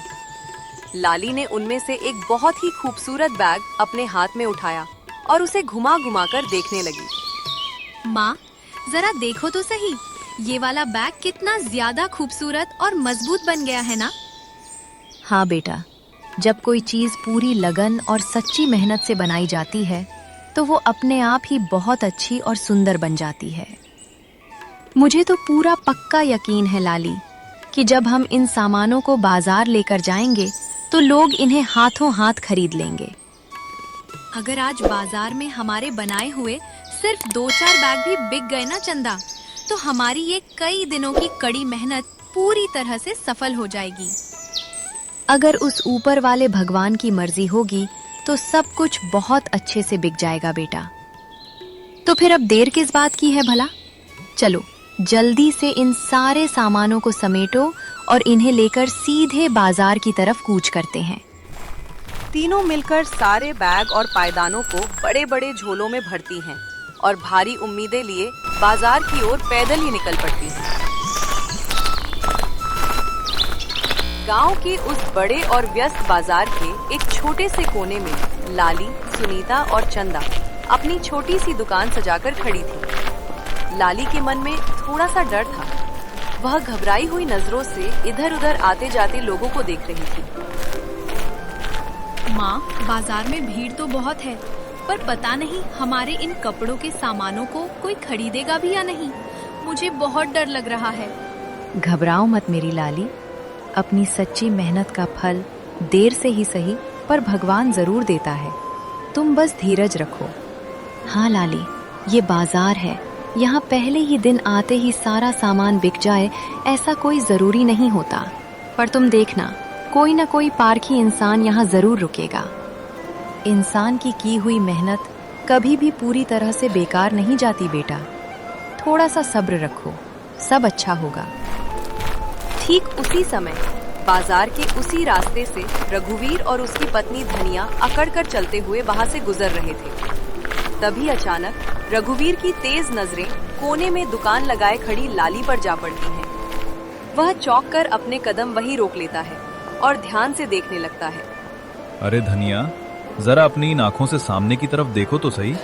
लाली ने उनमें से एक बहुत ही खूबसूरत बैग अपने हाथ में उठाया और उसे घुमा घुमा कर देखने लगी। माँ, जरा देखो तो सही, ये वाला बैग कितना ज्यादा खूबसूरत और मजबूत बन गया है ना? हाँ बेटा, जब कोई चीज पूरी लगन और सच्ची मेहनत से बनाई जाती है तो वो अपने आप ही बहुत अच्छी और सुंदर बन जाती है। मुझे तो पूरा पक्का यकीन है लाली कि जब हम इन सामानों को बाजार लेकर जाएंगे तो लोग इन्हें हाथों हाथ खरीद लेंगे। अगर आज बाजार में हमारे बनाए हुए सिर्फ 2-4 बैग भी बिक गए ना चंदा, तो हमारी ये कई दिनों की कड़ी मेहनत पूरी तरह से सफल हो जाएगी। अगर उस ऊपर वाले भगवान की मर्जी होगी तो सब कुछ बहुत अच्छे से बिक जाएगा बेटा। तो फिर अब देर किस बात की है भला? चलो जल्दी से इन सारे सामानों को समेटो और इन्हें लेकर सीधे बाजार की तरफ कूच करते हैं। तीनों मिलकर सारे बैग और पायदानों को बड़े बड़े झोलों में भरती हैं और भारी उम्मीदें लिए बाजार की ओर पैदल ही निकल पड़ती हैं। गांव के उस बड़े और व्यस्त बाजार के एक छोटे से कोने में लाली, सुनीता और चंदा अपनी छोटी सी दुकान सजाकर खड़ी थी। लाली के मन में थोड़ा सा डर था। वह घबराई हुई नजरों से इधर उधर आते जाते लोगों को देख रही थी। माँ, बाजार में भीड़ तो बहुत है, पर पता नहीं हमारे इन कपड़ों के सामानों को कोई खरीदेगा भी या नहीं। मुझे बहुत डर लग रहा है। घबराओ मत मेरी लाली, अपनी सच्ची मेहनत का फल देर से ही सही पर भगवान जरूर देता है। तुम बस धीरज रखो। हाँ लाली, ये बाजार है, यहाँ पहले ही दिन आते ही सारा सामान बिक जाए ऐसा कोई जरूरी नहीं होता। पर तुम देखना, कोई न कोई पारखी इंसान यहाँ जरूर रुकेगा। इंसान की हुई मेहनत कभी भी पूरी तरह से बेकार नहीं जाती बेटा। थोड़ा सा सब्र रखो, सब अच्छा होगा। ठीक उसी समय बाजार के उसी रास्ते से रघुवीर और उसकी पत्नी धनिया अकड़कर चलते हुए वहां से गुजर रहे थे। तभी अचानक रघुवीर की तेज नजरें कोने में दुकान लगाए खड़ी लाली पर जा पड़ती हैं। वह चौंक कर अपने कदम वहीं रोक लेता है और ध्यान से देखने लगता है। अरे धनिया, जरा अपनी इन आंखों से सामने की तरफ देखो तो सही,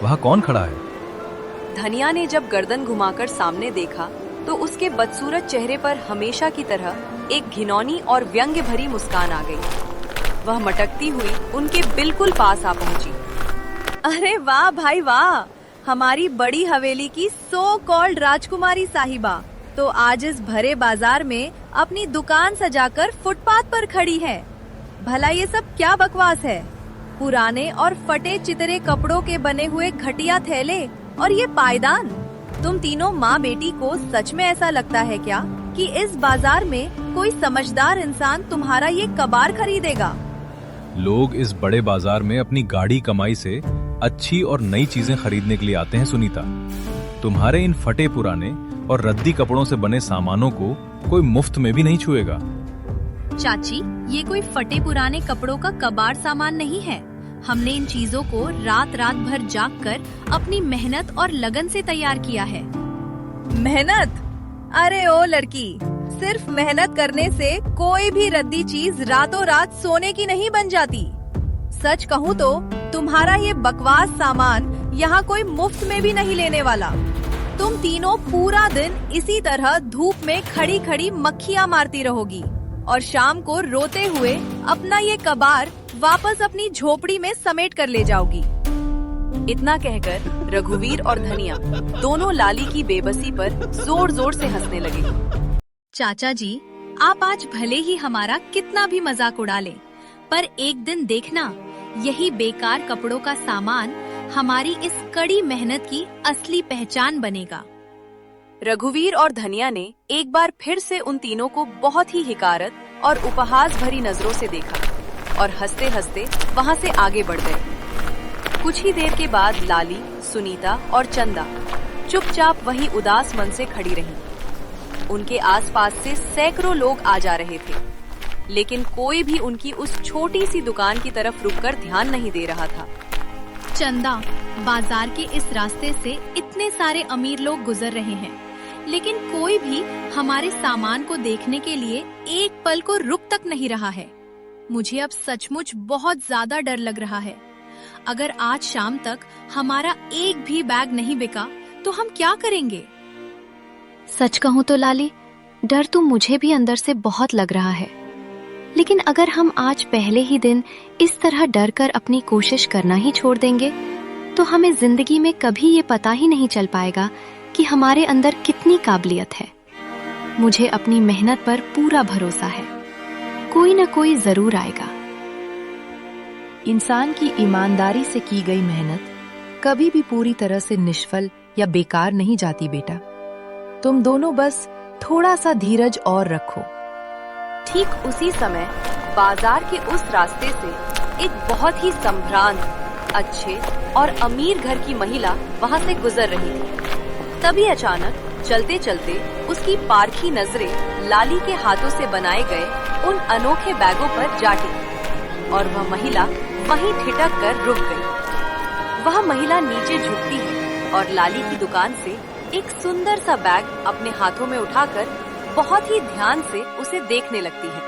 वहाँ कौन खड़ा है? धनिया ने जब गर्दन घुमाकर सामने देखा तो उसके बदसूरत चेहरे पर हमेशा की तरह एक घिनौनी और व्यंग्य भरी मुस्कान आ गई। वह मटकती हुई उनके बिल्कुल पास आ पहुंची। अरे वाह भाई वाह, हमारी बड़ी हवेली की सो कॉल्ड राजकुमारी साहिबा तो आज इस भरे बाजार में अपनी दुकान सजाकर फुटपाथ पर खड़ी है। भला ये सब क्या बकवास है? पुराने और फटे चितरे कपड़ों के बने हुए घटिया थैले और ये पायदान। तुम तीनों माँ बेटी को सच में ऐसा लगता है क्या कि इस बाजार में कोई समझदार इंसान तुम्हारा ये कबाड़ खरीदेगा? लोग इस बड़े बाजार में अपनी गाढ़ी कमाई से अच्छी और नई चीजें खरीदने के लिए आते हैं सुनीता। तुम्हारे इन फटे पुराने और रद्दी कपड़ों से बने सामानों को कोई मुफ्त में भी नहीं छुएगा। चाची, ये कोई फटे पुराने कपड़ों का कबाड़ सामान नहीं है। हमने इन चीजों को रात रात भर जाग कर अपनी मेहनत और लगन से तैयार किया है। मेहनत? अरे ओ लड़की, सिर्फ मेहनत करने से कोई भी रद्दी चीज रातों रात सोने की नहीं बन जाती। सच कहूँ तो तुम्हारा ये बकवास सामान यहाँ कोई मुफ्त में भी नहीं लेने वाला। तुम तीनों पूरा दिन इसी तरह धूप में खड़ी खड़ी मक्खियाँ मारती रहोगी और शाम को रोते हुए अपना ये कबाड़ वापस अपनी झोपड़ी में समेट कर ले जाओगी। इतना कहकर रघुवीर और धनिया दोनों लाली की बेबसी पर जोर जोर से हंसने लगे। चाचा जी, आप आज भले ही हमारा कितना भी मजाक उड़ा लें, पर एक दिन देखना, यही बेकार कपड़ों का सामान हमारी इस कड़ी मेहनत की असली पहचान बनेगा। रघुवीर और धनिया ने एक बार फिर से उन तीनों को बहुत ही हिकारत और उपहास भरी नजरों से देखा और हंसते हंसते वहां से आगे बढ़ गए। कुछ ही देर के बाद लाली, सुनीता और चंदा चुपचाप वहीं उदास मन से खड़ी रहीं। उनके आसपास से सैकड़ों लोग आ जा रहे थे, लेकिन कोई भी उनकी उस छोटी सी दुकान की तरफ रुककर ध्यान नहीं दे रहा था। चंदा, बाजार के इस रास्ते से इतने सारे अमीर लोग गुजर रहे हैं, लेकिन कोई भी हमारे सामान को देखने के लिए एक पल को रुक तक नहीं रहा है। मुझे अब सचमुच बहुत ज्यादा डर लग रहा है। अगर आज शाम तक हमारा एक भी बैग नहीं बिका तो हम क्या करेंगे? सच कहूँ तो लाली, डर तो मुझे भी अंदर से बहुत लग रहा है। लेकिन अगर हम आज पहले ही दिन इस तरह डर कर अपनी कोशिश करना ही छोड़ देंगे तो हमें जिंदगी में कभी ये पता ही नहीं चल पाएगा कि हमारे अंदर कितनी काबिलियत है। मुझे अपनी मेहनत पर पूरा भरोसा है, कोई न कोई जरूर आएगा। इंसान की ईमानदारी से की गई मेहनत कभी भी पूरी तरह से निष्फल या बेकार नहीं जाती बेटा। तुम दोनों बस थोड़ा सा धीरज और रखो। ठीक उसी समय बाजार के उस रास्ते से एक बहुत ही संभ्रांत, अच्छे और अमीर घर की महिला वहां से गुजर रही थी। तभी अचानक चलते चलते उसकी पारखी नजरें लाली के हाथों से बनाए गए उन अनोखे बैगों पर जा टिकी। और वह महिला वहीं ठिठक कर रुक गई। वह महिला नीचे झुकती है और लाली की दुकान से एक सुंदर सा बैग अपने हाथों में उठाकर बहुत ही ध्यान से उसे देखने लगती है।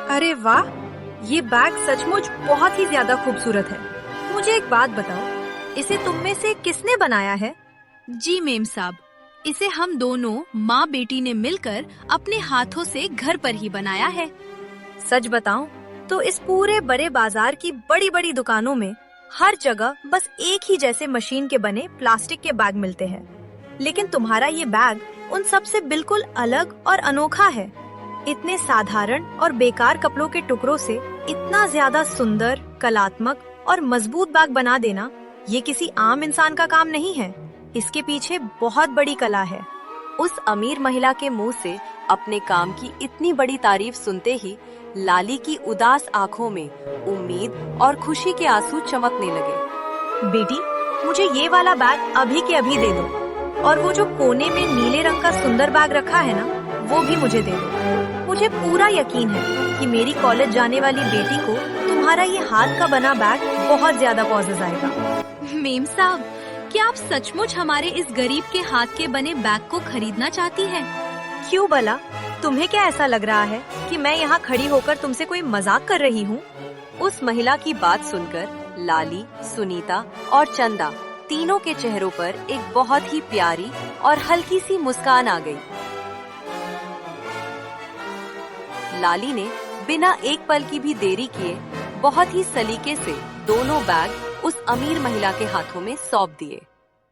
अरे वाह, ये बैग सचमुच बहुत ही ज्यादा खूबसूरत है। मुझे एक बात बताओ, इसे तुम में से किसने बनाया है? जी मेम साहब, इसे हम दोनों माँ बेटी ने मिलकर अपने हाथों से घर पर ही बनाया है। सच बताऊं तो इस पूरे बड़े बाजार की बड़ी बड़ी दुकानों में हर जगह बस एक ही जैसे मशीन के बने प्लास्टिक के बैग मिलते हैं, लेकिन तुम्हारा ये बैग उन सब से बिल्कुल अलग और अनोखा है। इतने साधारण और बेकार कपड़ों के टुकड़ों से इतना ज्यादा सुंदर, कलात्मक और मजबूत बैग बना देना ये किसी आम इंसान का काम नहीं है। इसके पीछे बहुत बड़ी कला है। उस अमीर महिला के मुंह से अपने काम की इतनी बड़ी तारीफ सुनते ही लाली की उदास आंखों में उम्मीद और खुशी के आंसू चमकने लगे। बेटी, मुझे ये वाला बैग अभी के अभी दे दो, और वो जो कोने में नीले रंग का सुंदर बैग रखा है ना, वो भी मुझे दे दो। मुझे पूरा यकीन है कि मेरी कॉलेज जाने वाली बेटी को तुम्हारा ये हाथ का बना बैग बहुत ज्यादा पसंद आएगा। मेम साहब, क्या आप सचमुच हमारे इस गरीब के हाथ के बने बैग को खरीदना चाहती हैं? क्यों भला? तुम्हें क्या ऐसा लग रहा है कि मैं यहाँ खड़ी होकर तुमसे कोई मजाक कर रही हूँ? उस महिला की बात सुनकर लाली, सुनीता और चंदा तीनों के चेहरों पर एक बहुत ही प्यारी और हल्की सी मुस्कान आ गई। लाली ने बिना एक पल की भी देरी किए बहुत ही सलीके से दोनों बैग उस अमीर महिला के हाथों में सौंप दिए।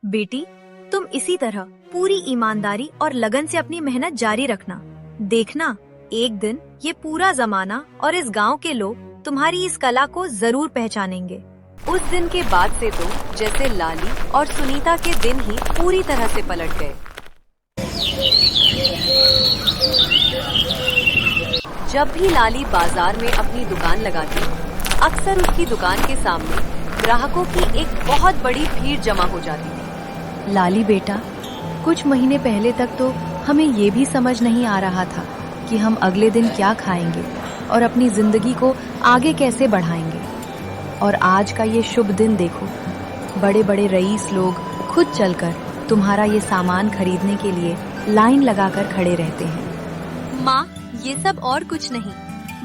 बेटी, तुम इसी तरह पूरी ईमानदारी और लगन से अपनी मेहनत जारी रखना। देखना, एक दिन ये पूरा जमाना और इस गांव के लोग तुम्हारी इस कला को जरूर पहचानेंगे। उस दिन के बाद से तो जैसे लाली और सुनीता के दिन ही पूरी तरह से पलट गए। जब भी लाली बाजार में अपनी दुकान लगाती, अक्सर उसकी दुकान के सामने ग्राहकों की एक बहुत बड़ी भीड़ जमा हो जाती थी। लाली बेटा, कुछ महीने पहले तक तो हमें ये भी समझ नहीं आ रहा था कि हम अगले दिन क्या खाएंगे और अपनी जिंदगी को आगे कैसे बढ़ाएंगे। और आज का ये शुभ दिन देखो, बड़े बड़े रईस लोग खुद चलकर तुम्हारा ये सामान खरीदने के लिए लाइन लगाकर खड़े रहते हैं। माँ, ये सब और कुछ नहीं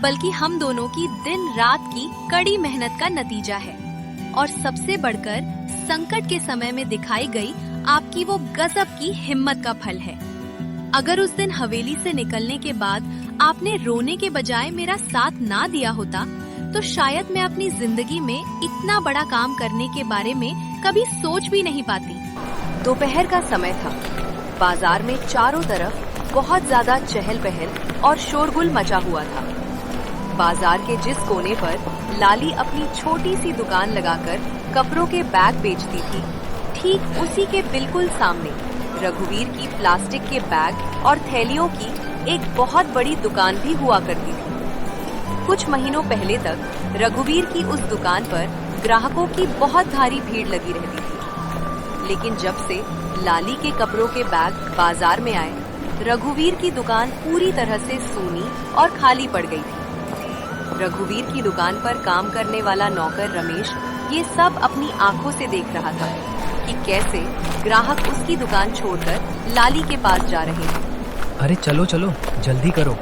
बल्कि हम दोनों की दिन रात की कड़ी मेहनत का नतीजा है, और सबसे बढ़कर संकट के समय में दिखाई गई आपकी वो गजब की हिम्मत का फल है। अगर उस दिन हवेली से निकलने के बाद आपने रोने के बजाय मेरा साथ ना दिया होता तो शायद मैं अपनी जिंदगी में इतना बड़ा काम करने के बारे में कभी सोच भी नहीं पाती। दोपहर का समय था। बाजार में चारों तरफ बहुत ज्यादा चहल पहल और शोरगुल मचा हुआ था। बाजार के जिस कोने पर लाली अपनी छोटी सी दुकान लगाकर कपड़ों के बैग बेचती थी, ठीक उसी के बिल्कुल सामने रघुवीर की प्लास्टिक के बैग और थैलियों की एक बहुत बड़ी दुकान भी हुआ करती थी। कुछ महीनों पहले तक रघुवीर की उस दुकान पर ग्राहकों की बहुत भारी भीड़ लगी रहती थी, लेकिन जब से लाली के कपड़ों के बैग बाजार में आए, रघुवीर की दुकान पूरी तरह से सूनी और खाली पड़ गई थी। रघुवीर की दुकान पर काम करने वाला नौकर रमेश ये सब अपनी आंखों से देख रहा था कि कैसे ग्राहक उसकी दुकान छोड़कर लाली के पास जा रहे हैं। अरे चलो चलो, जल्दी करो,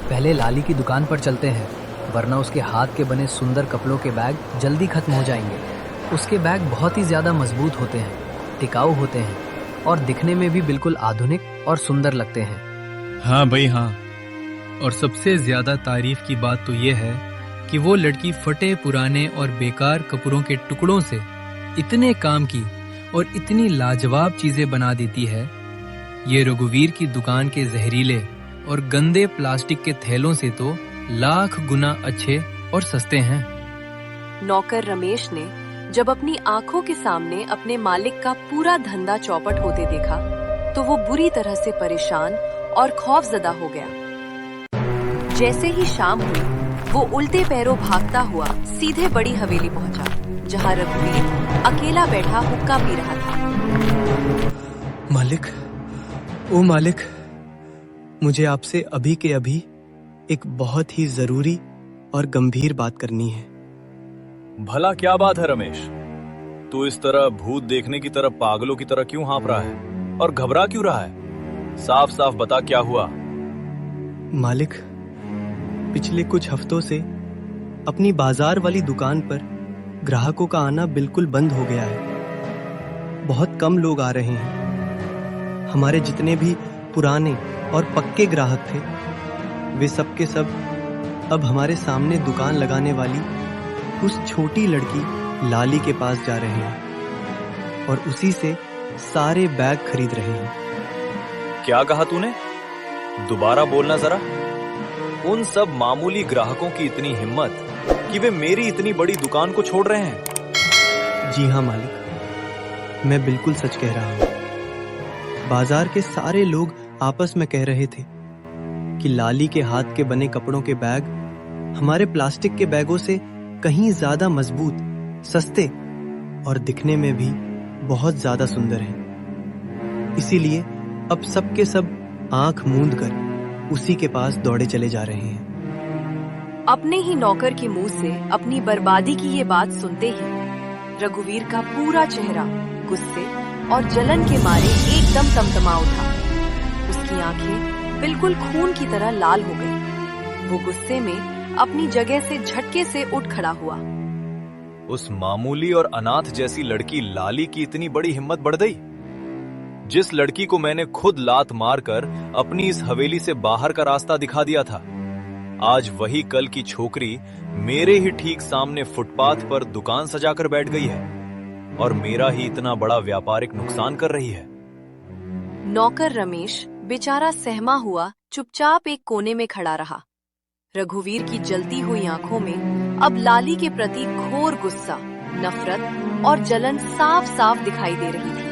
पहले लाली की दुकान पर चलते हैं, वरना उसके हाथ के बने सुंदर कपड़ों के बैग जल्दी खत्म हो जाएंगे। उसके बैग बहुत ही ज्यादा मजबूत होते हैं, टिकाऊ होते हैं और दिखने में भी बिल्कुल आधुनिक और सुंदर लगते हैं। हाँ भाई हाँ, और सबसे ज्यादा तारीफ की बात तो ये है कि वो लड़की फटे पुराने और बेकार कपड़ों के टुकड़ों से इतने काम की और इतनी लाजवाब चीजें बना देती है। ये रघुवीर की दुकान के जहरीले और गंदे प्लास्टिक के थैलों से तो लाख गुना अच्छे और सस्ते हैं। नौकर रमेश ने जब अपनी आंखों के सामने अपने मालिक का पूरा धंधा चौपट होते देखा तो वो बुरी तरह से परेशान और खौफजदा हो गया। जैसे ही शाम हुई, वो उल्टे पैरों भागता हुआ सीधे बड़ी हवेली पहुंचा, जहां रघुवीर अकेला बैठा हुक्का पी रहा था। मालिक, ओ मालिक, मुझे आपसे अभी के अभी एक बहुत ही जरूरी और गंभीर बात करनी है। भला क्या बात है रमेश? तू इस तरह भूत देखने की तरह पागलों की तरह क्यों हाँफ रहा है और घबरा क्यों रहा है? साफ साफ बता क्या हुआ? मालिक, पिछले कुछ हफ्तों से अपनी बाजार वाली दुकान पर ग्राहकों का आना बिल्कुल बंद हो गया है। बहुत कम लोग आ रहे हैं। हमारे जितने भी पुराने और पक्के ग्राहक थे, वे सब के सब अब हमारे सामने दुकान लगाने वाली उस छोटी लड़की लाली के पास जा रहे हैं और उसी से सारे बैग खरीद रहे हैं। क्या कहा तूने? दोबारा बोलना जरा। उन सब मामूली ग्राहकों की इतनी हिम्मत कि वे मेरी इतनी बड़ी दुकान को छोड़ रहे हैं? जी हाँ मालिक, मैं बिल्कुल सच कह रहा हूँ। बाजार के सारे लोग आपस में कह रहे थे कि लाली के हाथ के बने कपड़ों के बैग हमारे प्लास्टिक के बैगों से कहीं ज्यादा मजबूत, सस्ते और दिखने में भी बहुत ज्यादा सुंदर हैं। इसीलिए अब सब के सब आंख मूंद कर उसी के पास दौड़े चले जा रहे हैं। अपने ही नौकर के मुंह से अपनी बर्बादी की ये बात सुनते ही रघुवीर का पूरा चेहरा गुस्से और जलन के मारे एकदम तमतमा उठा। उसकी आंखें बिल्कुल खून की तरह लाल हो गई। वो गुस्से में अपनी जगह से झटके से उठ खड़ा हुआ। उस मामूली और अनाथ जैसी लड़की लाली की इतनी बड़ी हिम्मत बढ़ गई? जिस लड़की को मैंने खुद लात मारकर अपनी इस हवेली से बाहर का रास्ता दिखा दिया था, आज वही कल की छोकरी मेरे ही ठीक सामने फुटपाथ पर दुकान सजाकर बैठ गई है और मेरा ही इतना बड़ा व्यापारिक नुकसान कर रही है। नौकर रमेश बेचारा सहमा हुआ चुपचाप एक कोने में खड़ा रहा। रघुवीर की जलती हुई आंखों में अब लाली के प्रति घोर गुस्सा, नफरत और जलन साफ साफ दिखाई दे रही थी।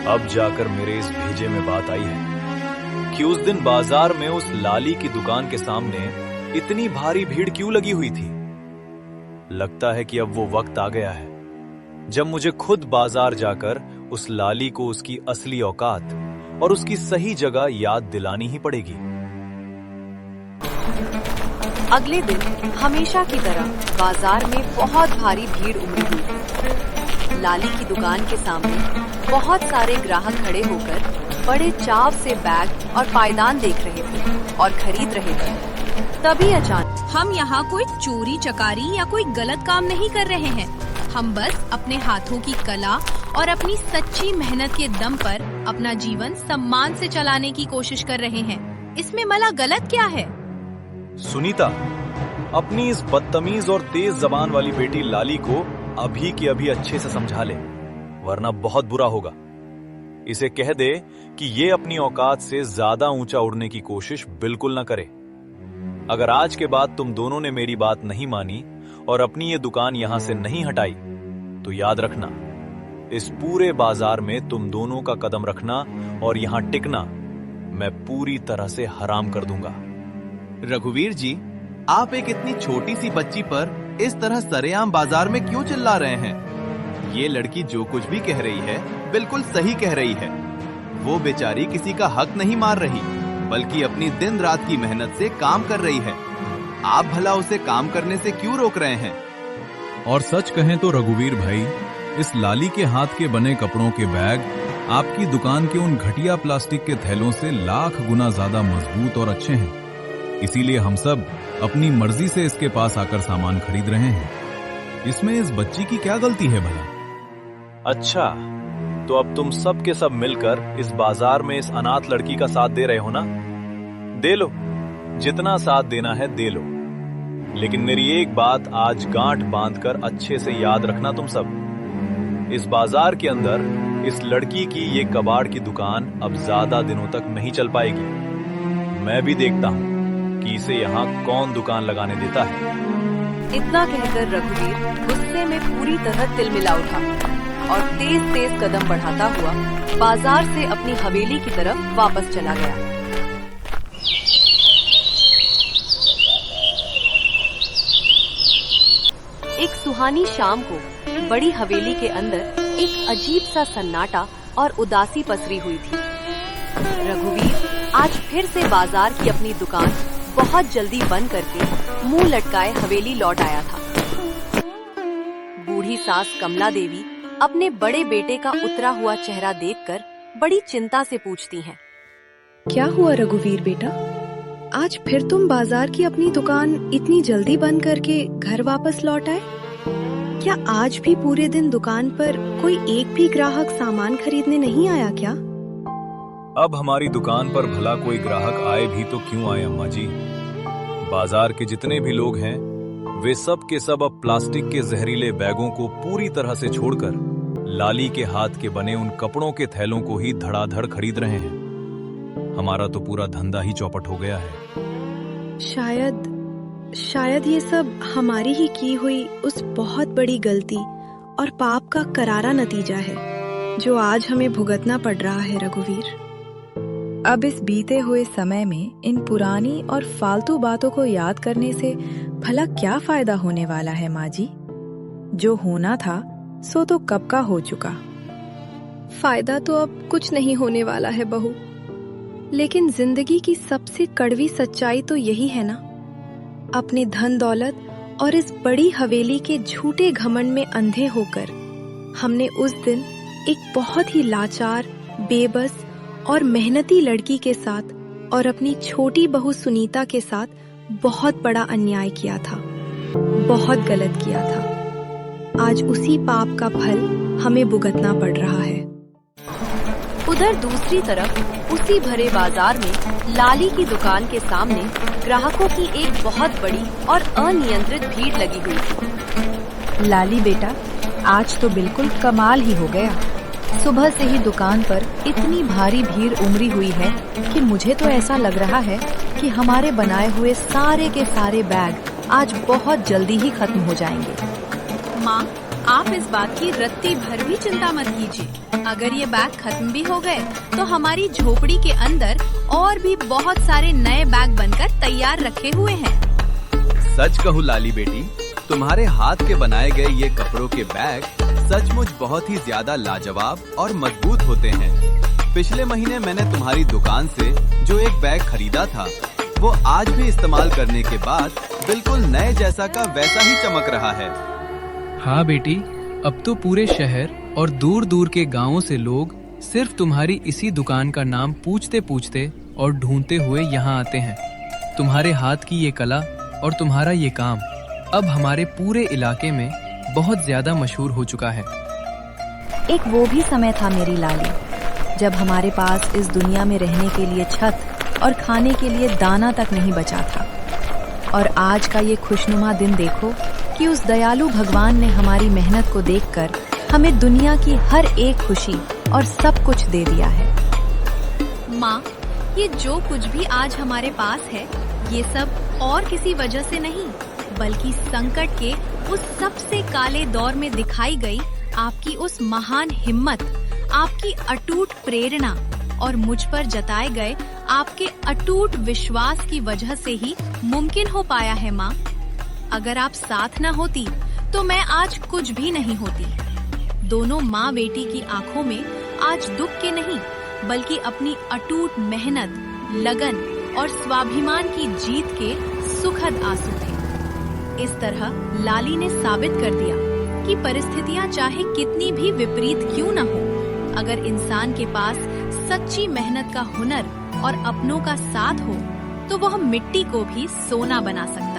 अब जाकर मेरे इस भेजे में बात आई है कि उस दिन बाजार में उस लाली की दुकान के सामने इतनी भारी भीड़ क्यों लगी हुई थी। लगता है कि अब वो वक्त आ गया है जब मुझे खुद बाजार जाकर उस लाली को उसकी असली औकात और उसकी सही जगह याद दिलानी ही पड़ेगी। अगले दिन हमेशा की तरह बाजार में बहुत भारी भीड़ उमड़ी हुई। लाली की दुकान के सामने बहुत सारे ग्राहक खड़े होकर बड़े चाव से बैग और पायदान देख रहे थे और खरीद रहे थे। तभी अचानक हम यहाँ कोई चोरी चकारी या कोई गलत काम नहीं कर रहे हैं। हम बस अपने हाथों की कला और अपनी सच्ची मेहनत के दम पर अपना जीवन सम्मान से चलाने की कोशिश कर रहे हैं। इसमें भला गलत क्या है? सुनीता, अपनी इस बदतमीज और तेज जबान वाली बेटी लाली को अभी की अभी अच्छे से समझा ले, वरना बहुत बुरा होगा। इसे कह दे कि ये अपनी औकात से ज्यादा ऊंचा उड़ने की कोशिश बिल्कुल न करे। अगर आज के बाद तुम दोनों ने मेरी बात नहीं मानी और अपनी ये दुकान यहां से नहीं हटाई, तो याद रखना, इस पूरे बाजार में तुम दोनों का कदम रखना और यहां टिकना मैं पूरी तरह से हराम कर दूंगा। रघुवीर जी, आप एक इतनी छोटी सी बच्ची पर इस तरह सरेआम बाजार में क्यों चिल्ला रहे हैं? ये लड़की जो कुछ भी कह रही है बिल्कुल सही कह रही है। वो बेचारी किसी का हक नहीं मार रही, बल्कि अपनी दिन रात की मेहनत से काम कर रही है। आप भला उसे काम करने से क्यों रोक रहे हैं? और सच कहें तो रघुवीर भाई, इस लाली के हाथ के बने कपड़ों के बैग आपकी दुकान के उन घटिया प्लास्टिक के थैलों से लाख गुना ज्यादा मजबूत और अच्छे हैं। इसीलिए हम सब अपनी मर्जी से इसके पास आकर सामान खरीद रहे हैं। इसमें इस बच्ची की क्या गलती है भला? अच्छा, तो अब तुम सब के सब मिलकर इस बाजार में इस अनाथ लड़की का साथ दे रहे हो ना? दे लो, जितना साथ देना है दे लो, लेकिन मेरी एक बात आज गांठ बांधकर अच्छे से याद रखना तुम सब। इस बाजार के अंदर इस लड़की की ये कबाड़ की दुकान अब ज्यादा दिनों तक नहीं चल पाएगी। मैं भी देखता हूँ कि इसे यहाँ कौन दुकान लगाने देता है। इतना कहकर रघुवीर गुस्से में पूरी तरह तिलमिला उठा और तेज तेज कदम बढ़ाता हुआ बाजार से अपनी हवेली की तरफ वापस चला गया। एक सुहानी शाम को बड़ी हवेली के अंदर एक अजीब सा सन्नाटा और उदासी पसरी हुई थी। रघुवीर आज फिर से बाजार की अपनी दुकान बहुत जल्दी बंद करके मुंह लटकाए हवेली लौट आया था। बूढ़ी सास कमला देवी अपने बड़े बेटे का उतरा हुआ चेहरा देखकर बड़ी चिंता से पूछती हैं। क्या हुआ रघुवीर बेटा? आज फिर तुम बाजार की अपनी दुकान इतनी जल्दी बंद करके घर वापस लौट आए? क्या आज भी पूरे दिन दुकान पर कोई एक भी ग्राहक सामान खरीदने नहीं आया क्या? अब हमारी दुकान पर भला कोई ग्राहक आए भी तो क्यों आए अम्मा जी? बाजार के जितने भी लोग हैं वे सब के सब अब प्लास्टिक के जहरीले बैगों को पूरी तरह से छोड़कर लाली के हाथ के बने उन कपड़ों के थैलों को ही धड़ाधड़ खरीद रहे हैं। हमारा तो पूरा धंधा ही चौपट हो गया है। शायद ये सब हमारी ही की हुई उस बहुत बड़ी गलती और पाप का करारा नतीजा है जो आज हमें भुगतना पड़ रहा है रघुवीर। अब इस बीते हुए समय में इन पुरानी और फालतू बातों को याद करने से भला क्या फायदा होने वाला है माँ जी? जो होना था सो तो कब का हो चुका। फायदा तो अब कुछ नहीं होने वाला है बहू, लेकिन जिंदगी की सबसे कड़वी सच्चाई तो यही है ना, अपने धन दौलत और इस बड़ी हवेली के झूठे घमंड में अंधे होकर हमने उस दिन एक बहुत ही लाचार, बेबस और मेहनती लड़की के साथ और अपनी छोटी बहू सुनीता के साथ बहुत बड़ा अन्याय किया था, बहुत गलत किया था। आज उसी पाप का फल हमें भुगतना पड़ रहा है। उधर दूसरी तरफ उसी भरे बाजार में लाली की दुकान के सामने ग्राहकों की एक बहुत बड़ी और अनियंत्रित भीड़ लगी हुई थी। लाली बेटा, आज तो बिल्कुल कमाल ही हो गया। सुबह से ही दुकान पर इतनी भारी भीड़ उमड़ी हुई है कि मुझे तो ऐसा लग रहा है कि हमारे बनाए हुए सारे के सारे बैग आज बहुत जल्दी ही खत्म हो जाएंगे। माँ, आप इस बात की रत्ती भर भी चिंता मत कीजिए। अगर ये बैग खत्म भी हो गए तो हमारी झोपड़ी के अंदर और भी बहुत सारे नए बैग बनकर तैयार रखे हुए हैं। सच कहूँ लाली बेटी, तुम्हारे हाथ के बनाए गए ये कपड़ों के बैग सचमुच बहुत ही ज्यादा लाजवाब और मजबूत होते हैं। पिछले महीने मैंने तुम्हारी दुकान से जो एक बैग खरीदा था वो आज भी इस्तेमाल करने के बाद बिल्कुल नए जैसा का वैसा ही चमक रहा है। हाँ बेटी, अब तो पूरे शहर और दूर दूर के गांवों से लोग सिर्फ तुम्हारी इसी दुकान का नाम पूछते पूछते और ढूंढते हुए यहाँ आते हैं। तुम्हारे हाथ की ये कला और तुम्हारा ये काम अब हमारे पूरे इलाके में बहुत ज्यादा मशहूर हो चुका है। एक वो भी समय था मेरी लाली, जब हमारे पास इस दुनिया में रहने के लिए छत और खाने के लिए दाना तक नहीं बचा था। और आज का ये खुशनुमा दिन देखो कि उस दयालु भगवान ने हमारी मेहनत को देखकर हमें दुनिया की हर एक खुशी और सब कुछ दे दिया है। माँ, ये जो कुछ भी आज हमारे पास है ये सब और किसी वजह से नहीं बल्कि संकट के उस सबसे काले दौर में दिखाई गई आपकी उस महान हिम्मत, आपकी अटूट प्रेरणा और मुझ पर जताए गए आपके अटूट विश्वास की वजह से ही मुमकिन हो पाया है माँ। अगर आप साथ न होती तो मैं आज कुछ भी नहीं होती। दोनों माँ बेटी की आंखों में आज दुख के नहीं बल्कि अपनी अटूट मेहनत, लगन और स्वाभिमान की जीत के सुखद आंसू थे। इस तरह लाली ने साबित कर दिया कि परिस्थितियां चाहे कितनी भी विपरीत क्यों न हो, अगर इंसान के पास सच्ची मेहनत का हुनर और अपनों का साथ हो तो वह मिट्टी को भी सोना बना सकता है।